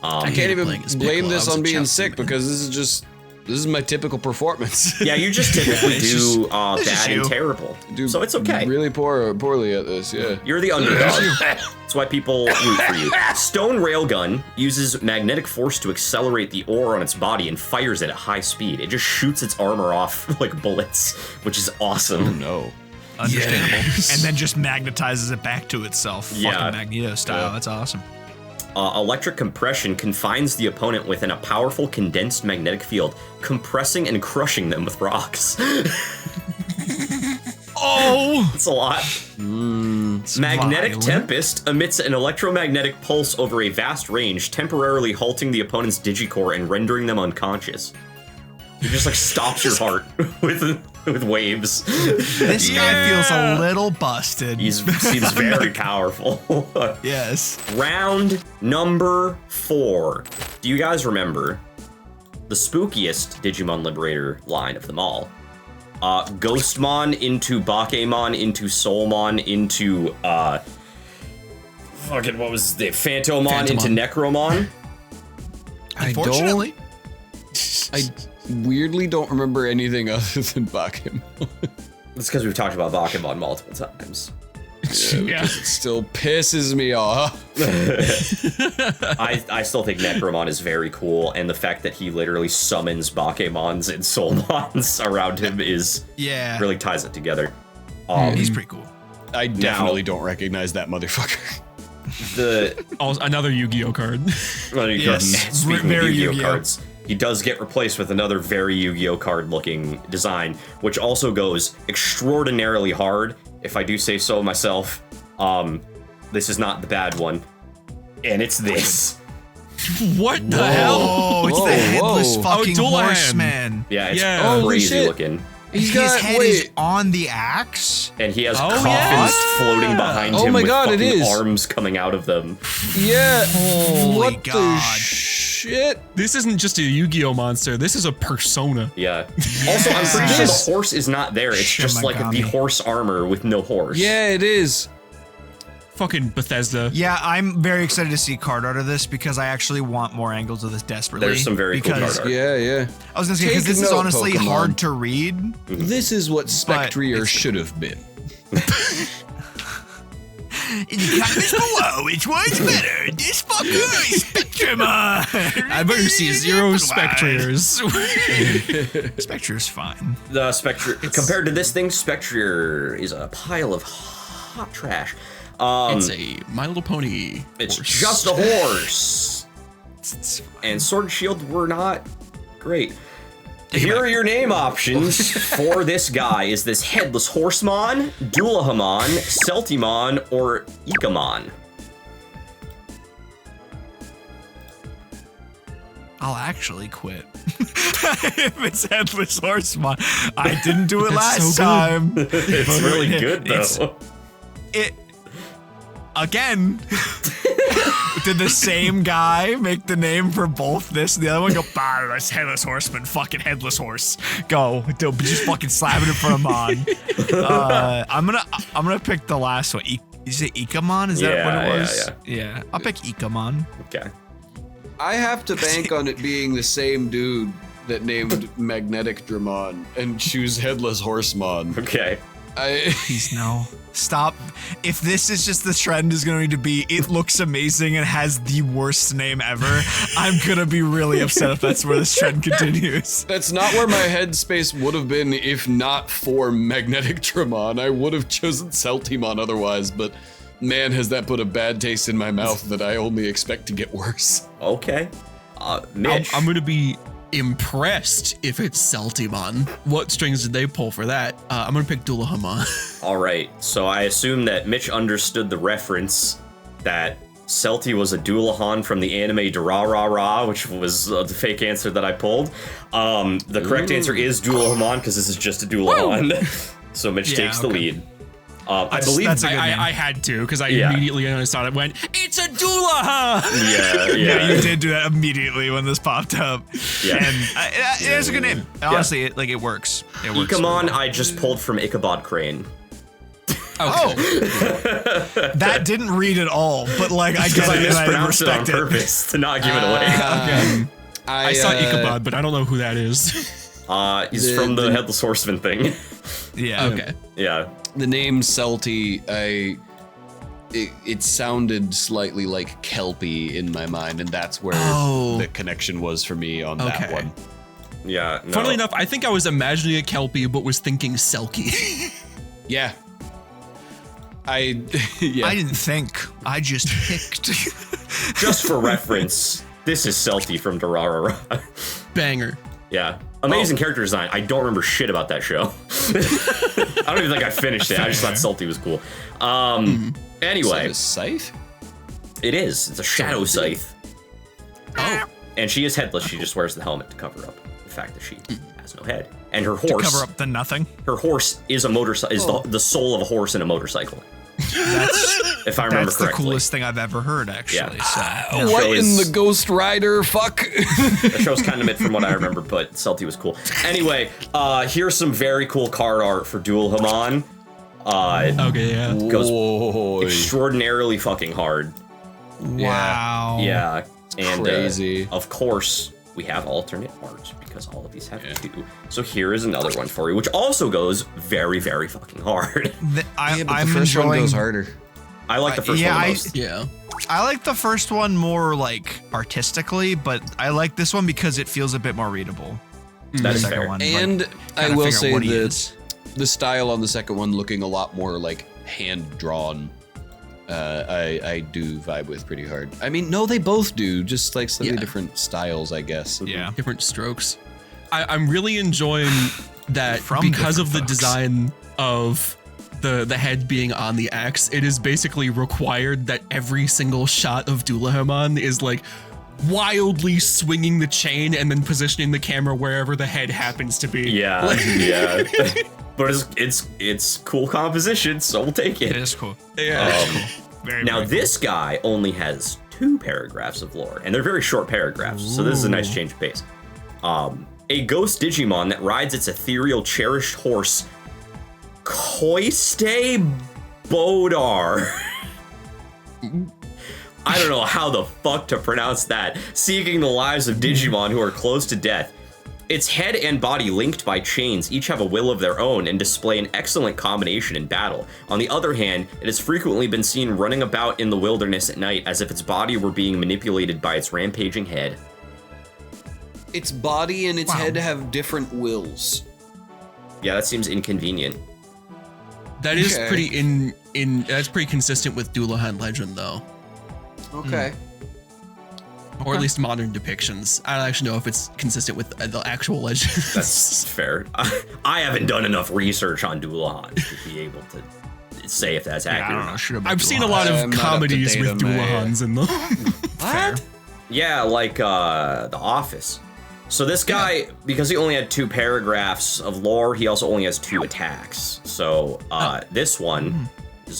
I can't even blame this on being sick because this is my typical performance. Yeah, you just typically do bad and terrible, so it's okay. Really poorly at this, yeah. You're the underdog. That's why people root for you. Stone Railgun uses magnetic force to accelerate the ore on its body and fires it at high speed. It just shoots its armor off like bullets, which is awesome. Oh no. Understandable. Yes. And then just magnetizes it back to itself. Yeah. Fucking Magneto style. Yeah. That's awesome. Electric Compression confines the opponent within a powerful condensed magnetic field, compressing and crushing them with rocks. Oh! That's a lot. Magnetic Tempest emits an electromagnetic pulse over a vast range, temporarily halting the opponent's Digicore and rendering them unconscious. It just like stops your heart with waves. This guy feels a little busted. He seems very powerful. Yes. Round number 4. Do you guys remember the spookiest Digimon Liberator line of them all? Ghostmon into Pokémon into Soulmon into what was the Phantomon into Necromon? Unfortunately, I weirdly don't remember anything other than Pokémon. That's because we've talked about Pokémon multiple times. Yeah. It still pisses me off. I still think Necromon is very cool, and the fact that he literally summons Pokémons and Soulmons around him is really ties it together. He's pretty cool. I definitely don't recognize that motherfucker. Another Yu-Gi-Oh card. Speaking of Yu-Gi-Oh cards, he does get replaced with another very Yu-Gi-Oh card looking design, which also goes extraordinarily hard, if I do say so myself. This is not the bad one, and it's this. What the hell? Oh, it's the headless fucking horseman. Yeah, it's crazy looking. His head is on the axe, and he has coffins floating behind him with fucking arms coming out of them. Yeah. Holy God. The shit? This isn't just a Yu-Gi-Oh monster. This is a persona. Yeah. Also, I'm pretty sure the horse is not there. It's just like the horse armor with no horse. Yeah, it is. Fucking Bethesda. Yeah, I'm very excited to see card art of this because I actually want more angles of this desperately. There's some very cool card art. Yeah. I was gonna say, because this is honestly hard to read. This is what Spectrier should have been. In the comments below, which one's better? This fucker or Spectrumon? I better see 0 Spectriers. Spectrier's fine. The Spectrier, compared to this thing, Spectrier is a pile of hot trash. It's a My Little Pony. It's horse. just a horse. And Sword and Shield were not great. Here are your name options for this guy. Is this Headless Horsemon, Dullahamon, Celtimon, or Ikamon? I'll actually quit. If it's Headless Horsemon. I didn't do it last time. It's really good, though. Again, did the same guy make the name for both this and the other one? Go, that's Headless Horseman, fucking Headless Horse. Go, just fucking slap it in front of Mon. I'm gonna pick the last one. You say Ikamon? Is that what it was? Yeah. I'll pick Ikamon. Okay. I have to bank on it being the same dude that named Magneticdramon and choose Headless Horsemon. Okay. Please no. Stop. If this is just the trend is going to be, it looks amazing and has the worst name ever, I'm going to be really upset if that's where this trend continues. That's not where my headspace would have been if not for Magneticdramon. I would have chosen Celtimon otherwise, but man, has that put a bad taste in my mouth that I only expect to get worse. Okay. Mitch. I'm going to be impressed if it's Celtimon. What strings did they pull for that? I'm gonna pick Dullahamon. All right, so I assume that Mitch understood the reference that Celti was a Dullahan from the anime Durarara, which was the fake answer that I pulled. The correct answer is Dullahamon because this is just a Dullahan. So Mitch takes the lead. I believe I had to because I immediately when I saw it went, it's a Dullahan. Yeah, you did do that immediately when this popped up. Yeah, and it's a good name. Honestly, it works. It works. Ikamon, I just pulled from Ichabod Crane. Oh, that didn't read at all. But like, I get it. I mispronounced it on purpose to not give it away. Okay. I saw Ichabod, but I don't know who that is. He's from the Headless Horseman thing. Yeah. Okay. Yeah. The name Celti, it sounded slightly like Kelpie in my mind, and that's where the connection was for me on that one. Yeah. No. Funnily enough, I think I was imagining a Kelpie, but was thinking Selkie. Yeah. I didn't think. I just picked. Just for reference, this is Celti from Durarara. Banger. Yeah. Amazing character design. I don't remember shit about that show. I don't even think I finished it. I just thought Celti was cool. Anyway. Is that a scythe? It is. It's a shadow scythe. Oh. And she is headless. She just wears the helmet to cover up the fact that she has no head. And her horse. To cover up the nothing? Her horse is a motorcycle. Is the soul of a horse in a motorcycle. If I remember correctly. That's the coolest thing I've ever heard, actually. Yeah. What in the Ghost Rider? Fuck. The show's kind of mid from what I remember, but Celti was cool. Anyway, here's some very cool card art for Dullahamon. Okay, yeah. Goes extraordinarily fucking hard. Wow. Yeah. And crazy. Of course, we have alternate art because all of these have two. So here is another one for you, which also goes very, very fucking hard. I'm the first one goes harder. I like the first one the most. I like the first one more like artistically, but I like this one because it feels a bit more readable. That is fair. One, and I will say that the style on the second one looking a lot more like hand drawn. I do vibe with pretty hard. I mean, no, they both do, just like slightly different styles, I guess. Yeah, different strokes. I'm really enjoying that because of the design of the head being on the axe. It is basically required that every single shot of Dullahamon is like wildly swinging the chain and then positioning the camera wherever the head happens to be. Yeah, yeah. But it's cool composition, so we'll take it. It is cool. Yeah. Very, now very this guy only has 2 paragraphs of lore, and they're very short paragraphs, so this is a nice change of pace. A ghost Digimon that rides its ethereal cherished horse, Koiste Bodar. I don't know how the fuck to pronounce that. Seeking the lives of Digimon who are close to death. Its head and body linked by chains each have a will of their own and display an excellent combination in battle. On the other hand, it has frequently been seen running about in the wilderness at night as if its body were being manipulated by its rampaging head. Its body and its head have different wills. Yeah, that seems inconvenient. That is pretty that's pretty consistent with Dullahamon legend though. Okay. Or at least modern depictions. I don't actually know if it's consistent with the actual legend. That's fair. I haven't done enough research on Dullahamon to be able to say if that's accurate. I don't know. I've seen a lot of comedies with Dullahamons in them. What? Yeah, like The Office. So this guy, because he only had 2 paragraphs of lore, he also only has 2 attacks. So this one,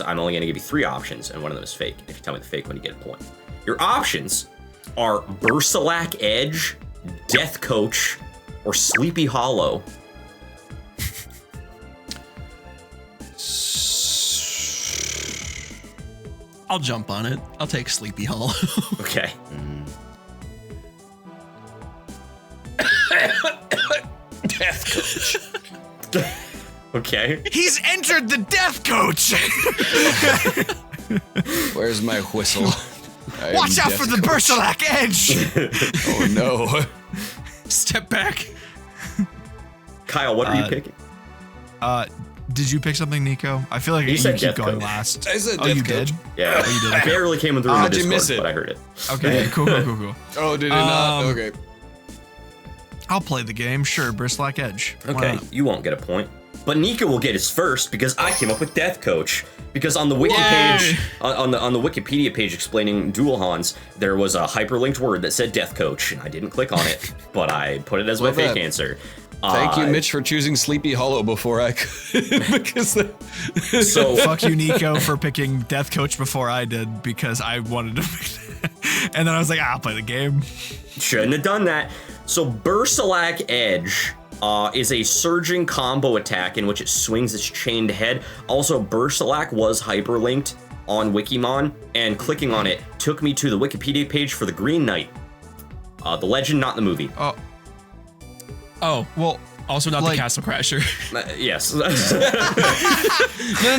I'm only going to give you 3 options, and one of them is fake. If you tell me the fake one, you get a point. Your options are Berserlac Edge, Death Coach, or Sleepy Hollow. I'll jump on it. I'll take Sleepy Hollow. Okay. Death Coach. Okay. He's entered the Death Coach! Where's my whistle? Watch out for the Berserlac Edge! Oh no. Step back. Kyle, what are you picking? Did you pick something, Nico? I feel like you said keep Death going Coach. last. I said you Death Coach. did? Yeah. you did. I barely came through in the How'd you Discord, miss it? but I heard it. Okay, cool. Oh, did it not? Okay. I'll play the game. Sure, Berserlac Edge. Why Okay, not? you won't get a point. But Nico will get his first because I came up with Death Coach. Because on the wiki page, on the Wikipedia page explaining Dullahamons, there was a hyperlinked word that said Death Coach, and I didn't click on it, but I put it as my Love fake that. answer. Thank you, Mitch, for choosing Sleepy Hollow before I could. Because So Fuck you, Nico, for picking Death Coach before I did because I wanted to pick that. And then I was like, I'll play the game. shouldn't have done that. So Berserlac Edge is a surging combo attack in which it swings its chained head. Also, Berserlac was hyperlinked on Wikimon, and clicking on it took me to the Wikipedia page for the Green Knight. The legend, not the movie. Oh, Well, also not like- the Castle Crasher. Yes.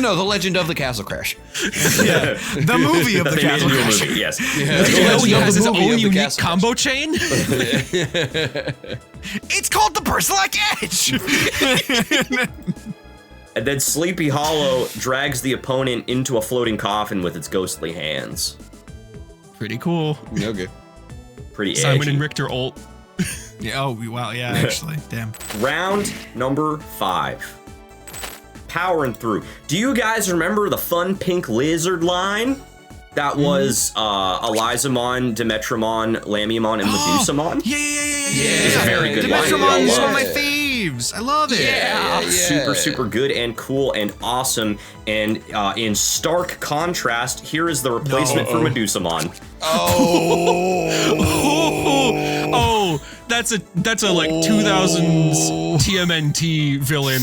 No, The Legend of the Castle Crash. yeah, the movie of the They made Castle into a Crasher. movie, yes. Did you know he Legend of has the his movie own of the unique Castle combo chain? It's called the Berserlac Edge! And then Sleepy Hollow drags the opponent into a floating coffin with its ghostly hands. Pretty cool. Okay. Pretty Simon edgy. and Richter ult. Yeah, oh, wow, yeah, actually. Damn. Round number 5. Powering through. Do you guys remember the fun pink lizard line? That was Elizamon, Demetramon, Lamiamon, and Medusamon. Yeah. It's a very good line. Demetramon is one of my Yeah. faves. I love it. Yeah. Super good and cool and awesome. And in stark contrast, here is the replacement for Medusamon. Oh, that's a like 2000s TMNT villain.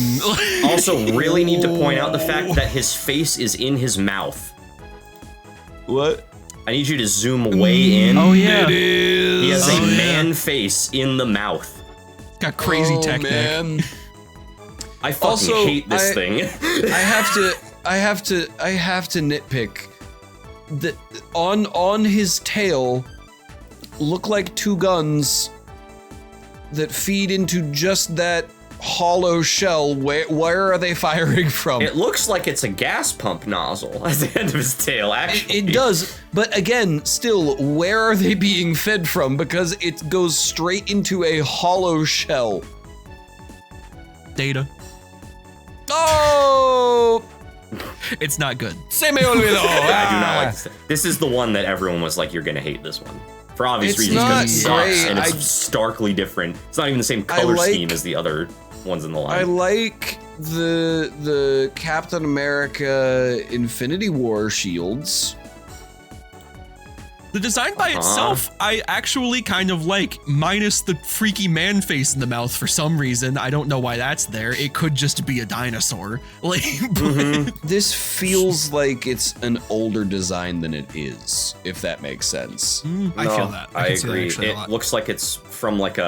Also, really need to point out the fact that his face is in his mouth. What? I need you to zoom way in. Oh yeah, He has a man face in the mouth. got crazy tech neck. Man. I fucking Also, hate this thing. I have to nitpick that on his tail look like 2 guns that feed into just that hollow shell. Where are they firing from? It looks like it's a gas pump nozzle at the end of his tail, actually. It does, but again, still, where are they being fed from? Because it goes straight into a hollow shell. Data. Oh! It's not good. Se me olvidó. I do not like this. This is the one that everyone was like, you're gonna hate this one. For obvious It's reasons, because not it sucks great. and it's starkly different. It's not even the same color like- scheme as the other ones in the I line. like the Captain America Infinity War shields. The design by itself, I actually kind of like, minus the freaky man face in the mouth for some reason. I don't know why that's there. It could just be a dinosaur. Like, This feels like it's an older design than it is, if that makes sense. I feel that. I agree. It looks like it's from like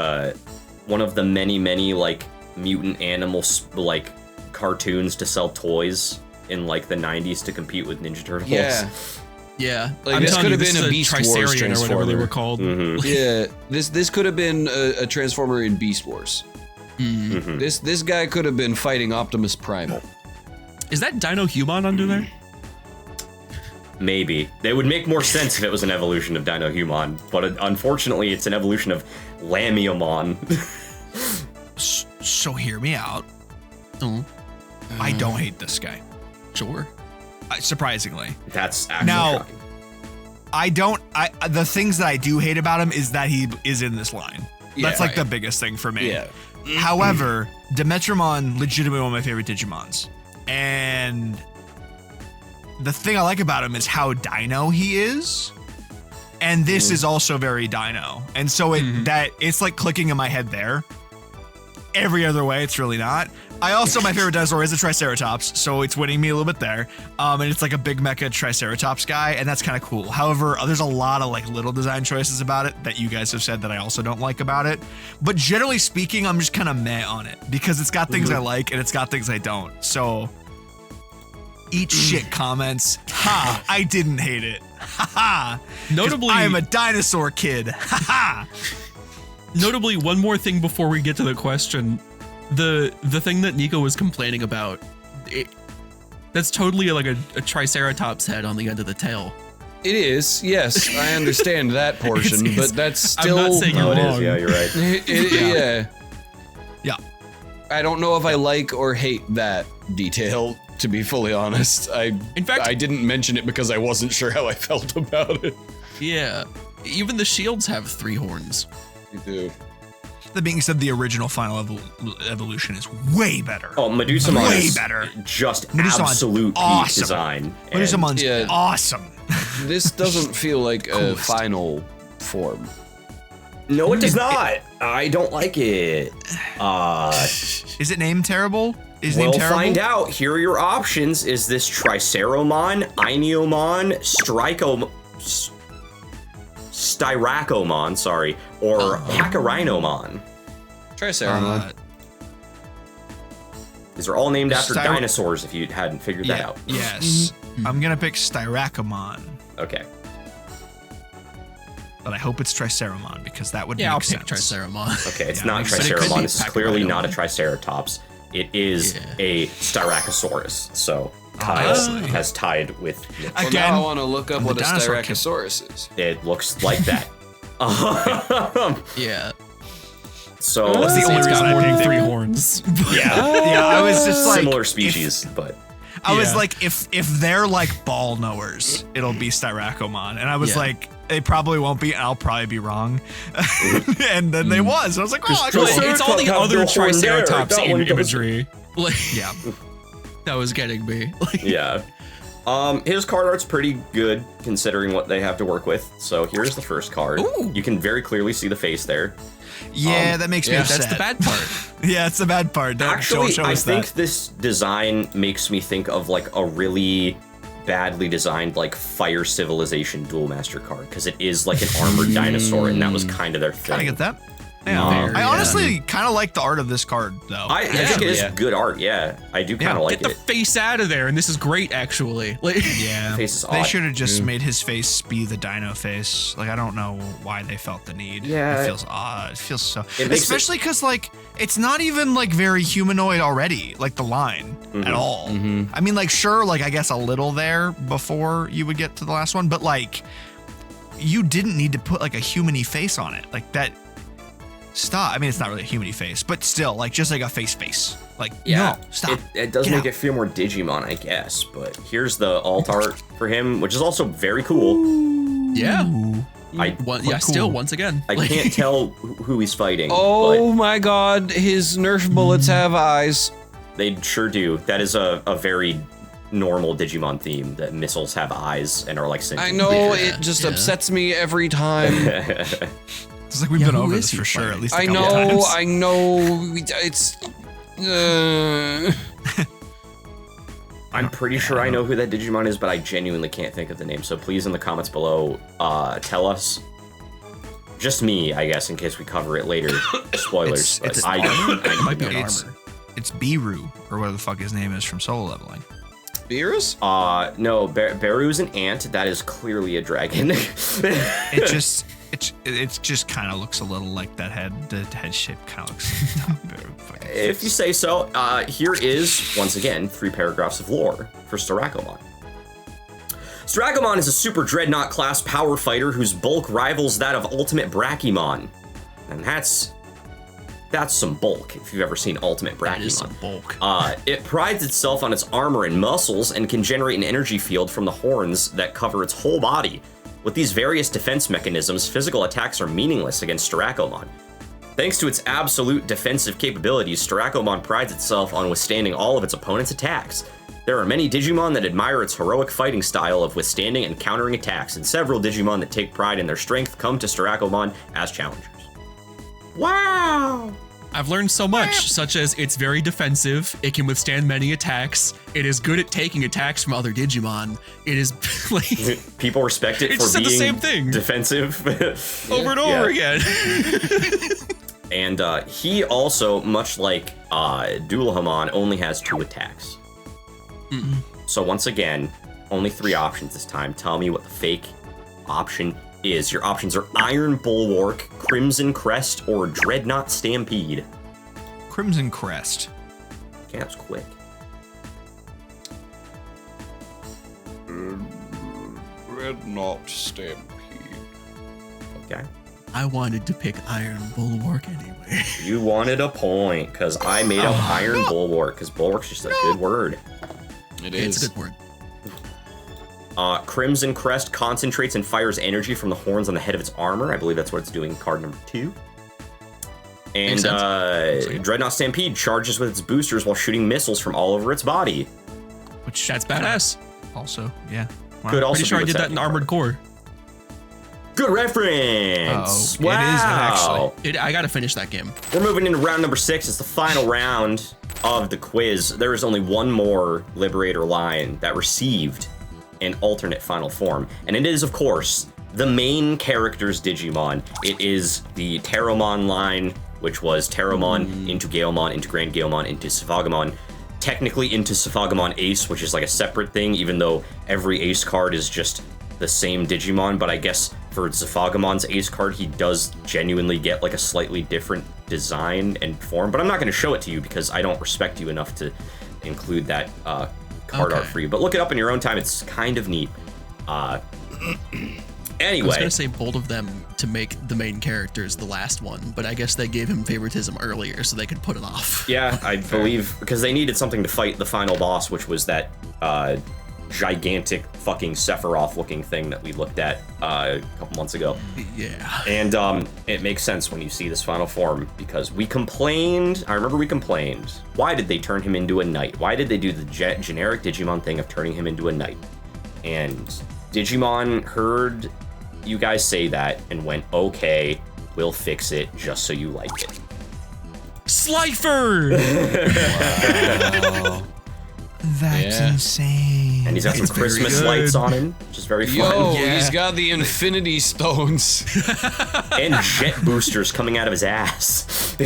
one of the many like mutant animals like cartoons to sell toys in like the 90s to compete with Ninja Turtles. Yeah, like this could have been a Beast Wars Tricerian or whatever they were transformer. called. Yeah, this could have been a transformer in Beast Wars. This guy could have been fighting Optimus Primal. Is that Dinohumon under there? Maybe. It would make more sense if it was an evolution of Dinohumon, but unfortunately it's an evolution of Lamiamon. So hear me out. I don't hate this guy. Sure. Surprisingly. That's actually shocking. The things that I do hate about him is that he is in this line. That's like the biggest thing for me. Yeah. However, Dimetramon, legitimately one of my favorite Digimons. And the thing I like about him is how dino he is. And this is also very dino. And so it's like clicking in my head there. Every other way, it's really not. I also, my favorite dinosaur is a Triceratops, so it's winning me a little bit there. And it's like a big mecha Triceratops guy, and that's kind of cool. However, there's a lot of like little design choices about it that you guys have said that I also don't like about it. But generally speaking, I'm just kind of meh on it because it's got things I like and it's got things I don't. So eat shit comments. Ha! I didn't hate it. Ha ha! Notably, I am a dinosaur kid. Ha ha! Notably, one more thing before we get to the question. The thing that Nico was complaining about, that's totally like a Triceratops head on the end of the tail. It is, yes, I understand that portion, but that's still. I'm not saying you're wrong. Yeah, you're right. Yeah. I don't know if I like or hate that detail, to be fully honest. In fact, I didn't mention it because I wasn't sure how I felt about it. Yeah. Even the shields have 3 horns. They do. That being said, the original final evolution is way better. Oh, Medusamon way is better. Just Medusamon's absolute awesome. peak design. Medusamon's awesome. This doesn't feel like a final form. No, it does not. I don't like it. Is it named terrible? We'll find out. Here are your options. Is this Triceromon, Ariemon, Styracomon, sorry, or Hakarinomon? Terriermon. These are all named after dinosaurs, if you hadn't figured that out. Yes. I'm going to pick Styracomon. Okay. But I hope it's Triceromon, because that would make I'll sense. pick Triceromon. Okay, it's not Triceromon. This is clearly not a Triceratops. It is a Styracosaurus. So has tied with. Well, now I want to look up what a Styracosaurus is. It looks like that. Yeah. So that's the only reason got more I than picked 3 it. horns. Yeah, I was just like similar species, but I was like, if they're like ball knowers, it'll be Styracomon, and I was like, they probably won't be, and I'll probably be wrong. And then they was. I was like, oh, it's all the other Triceratops That one imagery. Like, that was getting me. Like, yeah. His card art's pretty good considering what they have to work with. So here's the first card. Ooh. You can very clearly see the face there. Yeah, that makes me upset. That's the bad part. Yeah, it's the bad part. Actually, I think this design makes me think of like a really badly designed like Fire Civilization Duel Master card, because it is like an armored dinosaur, and that was kind of their thing. I get that. Yeah. I honestly kind of like the art of this card, though. I think it is good art. Yeah, I do kind of like it. Get the face out of there, and this is great, actually. Like, yeah, face is they odd. should have just made his face be the dino face. Like, I don't know why they felt the need. Yeah, it feels odd. It feels so, makes especially because like it's not even like very humanoid already, like the line at all. I mean, like sure, like I guess a little there before you would get to the last one, but like you didn't need to put like a human-y face on it, like that. Stop. I mean, it's not really a human-y face, but still, like, just like a face. Like, no, stop. It does make it feel more Digimon, I guess, but here's the alt art for him, which is also very cool. Yeah. Cool. Still, once again. I can't tell who he's fighting. Oh my god, his Nerf bullets have eyes. They sure do. That is a very normal Digimon theme that missiles have eyes and are like sentient. I know, it just upsets me every time. It's like we've been over this for sure, at least a couple times. I know, it's... I'm pretty sure I know who that Digimon is, but I genuinely can't think of the name. So please, in the comments below, tell us. Just me, I guess, in case we cover it later. Spoilers. It might be an armor. It's Biru, or whatever the fuck his name is from Solo Leveling. Beerus? No, Beru is an ant. That is clearly a dragon. It just kind of looks a little like that head. The head shape kind of looks like the top. If you say so. Here is, once again, 3 paragraphs of lore for Styracomon. Styracomon is a super dreadnought class power fighter whose bulk rivals that of Ultimate Brachymon. And that's some bulk, if you've ever seen Ultimate Brachymon. That is some bulk. It prides itself on its armor and muscles and can generate an energy field from the horns that cover its whole body. With these various defense mechanisms, physical attacks are meaningless against Styracomon. Thanks to its absolute defensive capabilities, Styracomon prides itself on withstanding all of its opponent's attacks. There are many Digimon that admire its heroic fighting style of withstanding and countering attacks, and several Digimon that take pride in their strength come to Styracomon as challengers. Wow! I've learned so much, such as it's very defensive, it can withstand many attacks, it is good at taking attacks from other Digimon, it is like... People respect it for being the same thing. Defensive. Over and over again. And he also, much like Dullahamon, only has 2 attacks. So once again, only 3 options this time. Tell me what the fake option is. Your options are Iron Bulwark, Crimson Crest, or Dreadnought Stampede. Crimson Crest. Okay, that was quick. Dreadnought Stampede. Okay. I wanted to pick Iron Bulwark anyway. You wanted a point, because I made up Iron Bulwark, because Bulwark's just a good word. It is. It's a good word. Crimson Crest concentrates and fires energy from the horns on the head of its armor. I believe that's what it's doing in card number 2. And Dreadnought Stampede charges with its boosters while shooting missiles from all over its body. Which that's badass. Also, yeah. Wow. Could also Pretty sure be I did what's that in happening Armored Core. Good reference. Uh-oh. It is actually. I gotta finish that game. We're moving into round number 6. It's the final round of the quiz. There is only one more Liberator line that received an alternate final form, and it is, of course, the main character's Digimon. It is the Terriermon line, which was Terriermon into Galemon, into Grand Galemon, into Savagamon, technically into Savagamon Ace, which is like a separate thing, even though every Ace card is just the same Digimon, but I guess for Safagamon's Ace card, he does genuinely get like a slightly different design and form, but I'm not going to show it to you because I don't respect you enough to include that card art for you. But look it up in your own time. It's kind of neat. Anyway. I was going to say bold of them to make the main characters the last one, but I guess they gave him favoritism earlier so they could put it off. Yeah, I believe, because they needed something to fight the final boss, which was that gigantic fucking Sephiroth-looking thing that we looked at a couple months ago. Yeah. And it makes sense when you see this final form, because we complained. I remember we complained. Why did they turn him into a knight? Why did they do the generic Digimon thing of turning him into a knight? And Digimon heard you guys say that and went, okay, we'll fix it just so you like it. Slifer! Wow. That's insane. And he's got some Christmas lights on him, which is very fun. Yo, he's got the Infinity Stones. And jet boosters coming out of his ass.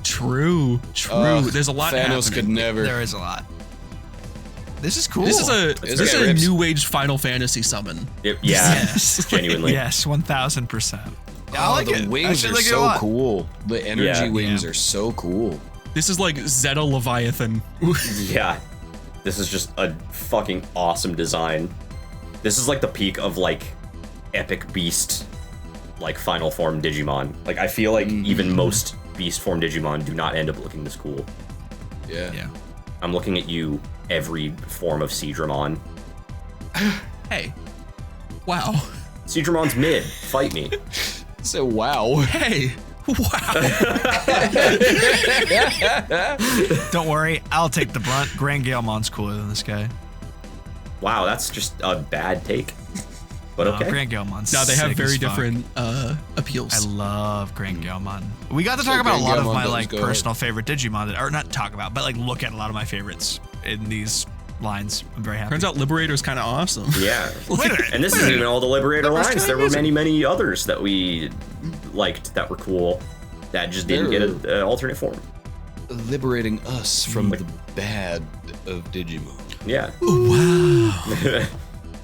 True. There's a lot Thanos happening. could never. There is a lot. This is cool. This is a new age Final Fantasy summon. Yes. Genuinely. Yes, 1000%. I like the wings are so cool. The energy wings are so cool. This is like Zeta Leviathan. Yeah. This is just a fucking awesome design. This is like the peak of like epic beast, like final form Digimon. Like I feel like even most beast form Digimon do not end up looking this cool. Yeah. I'm looking at you, every form of Seedramon. Hey. Wow. Seedramon's mid. Fight me. So wow. Hey. Wow. Don't worry, I'll take the brunt. Grand Galemon's cooler than this guy. Wow, that's just a bad take. But okay. Grand Galemon. No, they have very different appeals. I love Grand Galemon. We got to talk about a lot of my personal favorite Digimon, or not talk about, but like look at a lot of my favorites in these lines. I'm very happy. Turns out Liberator is kind of awesome. Yeah. Wait a minute. And this isn't even all the Liberator lines. There were many others that we liked that were cool that just didn't get an alternate form. Liberating us from the bad of Digimon. Yeah. Wow.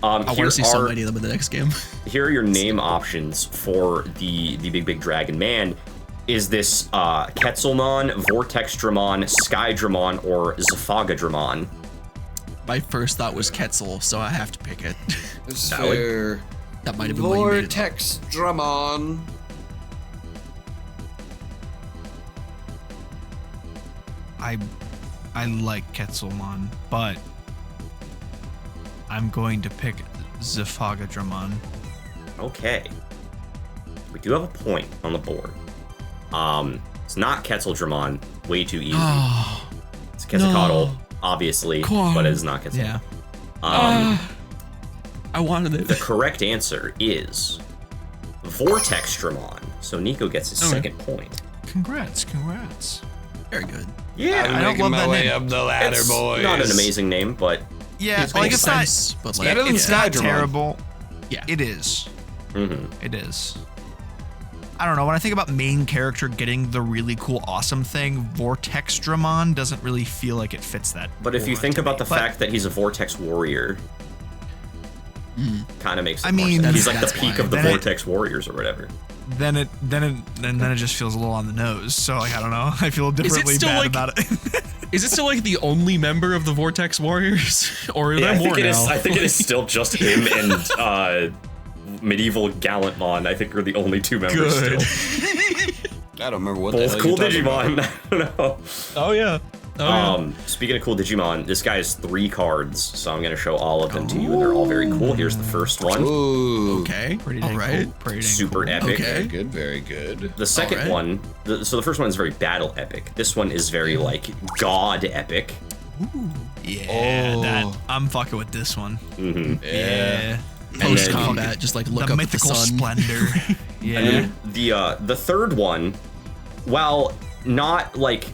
I want to see so many of them in the next game. Here are your name options for the big dragon man. Is this Quetzalmon, Vortexdramon, Skydramon, or Zaphagadramon? My first thought was Quetzal, so I have to pick it. That's fair. That might have been what you made it. Vortexdramon. I like Quetzalmon, but I'm going to pick Zaphagadramon. Okay. We do have a point on the board. It's not Quetzaldramon. Way too easy. Oh, It's Quetzalcoatl, no. obviously, Come but it is not Quetzal. Yeah. I wanted it. The correct answer is Vortexdramon. So Nico gets his second point. Congrats. Very good. Yeah. I don't love that name. Up the ladder, It's boys. not an amazing name, but Yeah, It like makes it's not. sense, but like, better than It's not Skydramon. terrible. Yeah. It is. mhm. It is. I don't know. When I think about main character getting the really cool, awesome thing, Vortexdramon doesn't really feel like it fits that. But if you aura think to about me. the fact that he's a Vortex warrior, kind of makes it I more mean, sense. He's like the that's peak why. of the Then it- Vortex warriors or whatever. then it just feels a little on the nose. So like, I don't know. I feel differently still bad like- about it. Is it still like the only member of the Vortex Warriors, or are Yeah, there I think more it now? is. I think it is still just him and medieval Gallantmon. I think are the only two members Good. still. I don't remember what the Both hell cool you're talking Digimon. about. I don't know. Oh yeah. Speaking of cool Digimon, this guy has 3 cards, so I'm gonna show all of them to you, and they're all very cool. Here's the first one. Ooh. Okay. Pretty All dang right. cool. Pretty dang Super cool. epic. Okay. Very good. The second Alright. one, so the first one is very battle epic. This one is very like god epic. Yeah, Oh. that I'm fucking with this one. Yeah. Post then- combat, just like look The up at the mythical sun. splendor. Yeah. And then the third one, while not like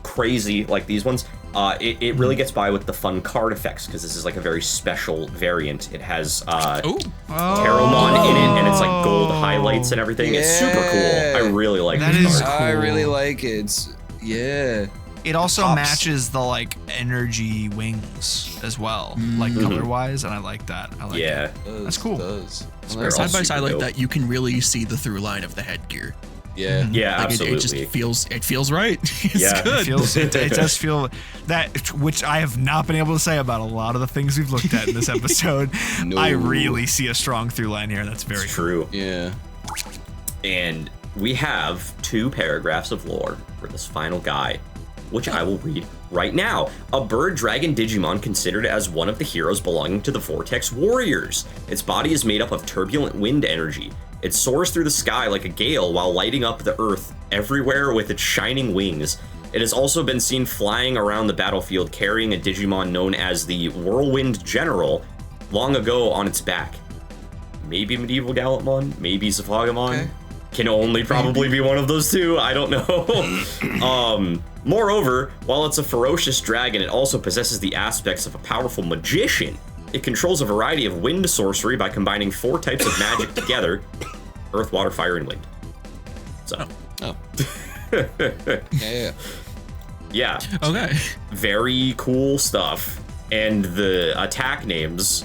crazy like these ones, it really gets by with the fun card effects because this is like a very special variant. It has Ooh. Terriermon in it, and it's like gold highlights and everything. It's super Yeah. cool. I really like That this is card. cool. I really like it. Yeah. It also Pops. matches the like energy wings as well, like color wise, and I like that. I like Yeah. it. That's cool. Does. very Side by super side like dope. that, you can really see the through line of the headgear. Yeah. Yeah, Like absolutely. it just feels right. It's Yeah. good. It does feel that, which I have not been able to say about a lot of the things we've looked at in this episode. No. I really see a strong through line here. That's very It's true. Yeah. And we have 2 paragraphs of lore for this final guy, which I will read right now. A bird dragon Digimon considered as one of the heroes belonging to the Vortex Warriors. Its body is made up of turbulent wind energy. It soars through the sky like a gale while lighting up the earth everywhere with its shining wings. It has also been seen flying around the battlefield carrying a Digimon known as the Whirlwind General long ago on its back. Maybe Medieval Gallantmon, maybe Zaphagamon. Okay. Can only probably be one of those 2. I don't know. Moreover, while it's a ferocious dragon, it also possesses the aspects of a powerful magician. It controls a variety of wind sorcery by combining 4 types of magic together: earth, water, fire, and wind. So, Oh. Yeah. yeah, Okay. very cool stuff. And the attack names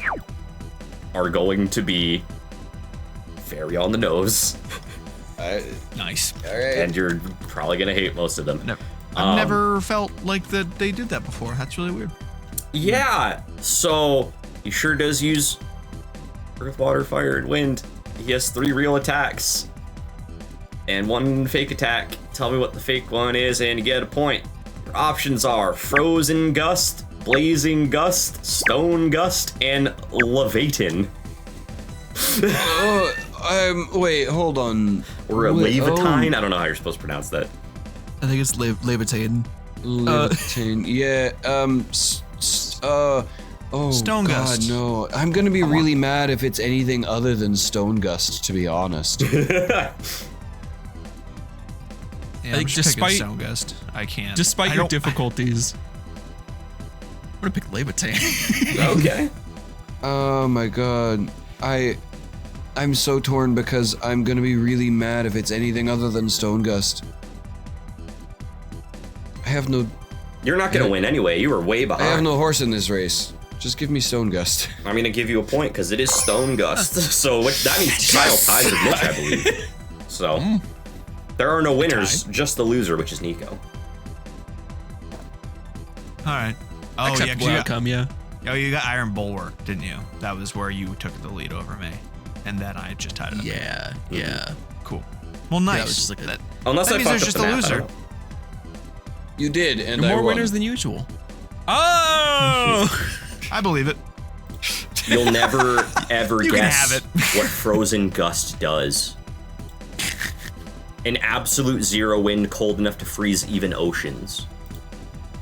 are going to be very on the nose. nice. All right. And you're probably gonna hate most of them. No, I've never felt like that they did that before. That's really weird. Yeah, so he sure does use earth, water, fire, and wind. He has 3 real attacks and 1 fake attack. Tell me what the fake one is and you get a point. Your options are Frozen Gust, Blazing Gust, Stone Gust, and Leviathan. Wait, hold on. Or a Wait, Levitine. I don't know how you're supposed to pronounce that. I think it's levitating. Leviatine. Yeah. Oh, Stone God, Gust. no. I'm gonna be really mad if it's anything other than Stone Gust, to be honest. Yeah, I think despite Stone Gust, I can't. Despite your difficulties, I'm gonna pick Levitate. Okay. Oh my God. I'm so torn because I'm gonna be really mad if it's anything other than Stone Gust. I have no... You're not gonna win anyway. You were way behind. I have no horse in this race. Just give me Stone Gust. I'm gonna give you a point because it is Stone Gust. So that means Kyle ties with Mitch, I believe. So there are no winners, just the loser, which is Nico. All right. Oh, Acceptable outcome, yeah. Oh, you got Iron Bulwark, didn't you? That was where you took the lead over me, and then I just tied it up. Yeah. Cool. Well, nice. Yeah, it was just like that. Unless That I means fucked there's up just the a math, loser. I don't know. You did, and There are I more won. winners than usual. Oh! I believe it. You'll never ever You can guess have it. what Frozen Gust does. An absolute zero wind cold enough to freeze even oceans.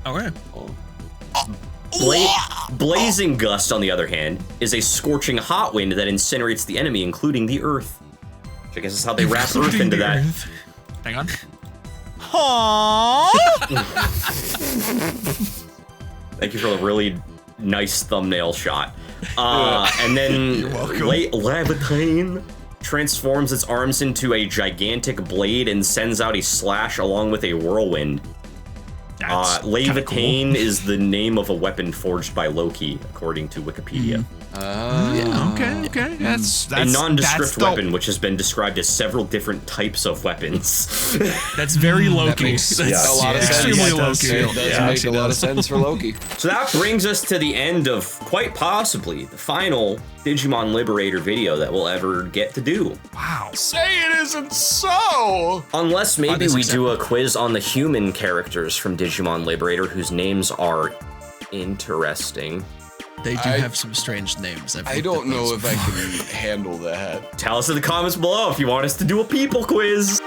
Okay. Blazing Gust, on the other hand, is a scorching hot wind that incinerates the enemy, including the Earth. Which I guess is how they wrap Earth into that. Hang on. Thank you for a really nice thumbnail shot. And then Levitate transforms its arms into a gigantic blade and sends out a slash along with a whirlwind. Levitate is the name of a weapon forged by Loki, according to Wikipedia. Yeah, okay. That's a nondescript weapon, which has been described as several different types of weapons. That's very Loki. Makes That's a lot of sense. extremely It does. Loki. It does make a lot of sense for Loki. So that brings us to the end of, quite possibly, the final Digimon Liberator video that we'll ever get to do. Wow. Say it isn't so! Unless maybe we do a quiz on the human characters from Digimon Liberator whose names are interesting. They do have some strange names. I don't know if I can handle that. Tell us in the comments below if you want us to do a people quiz.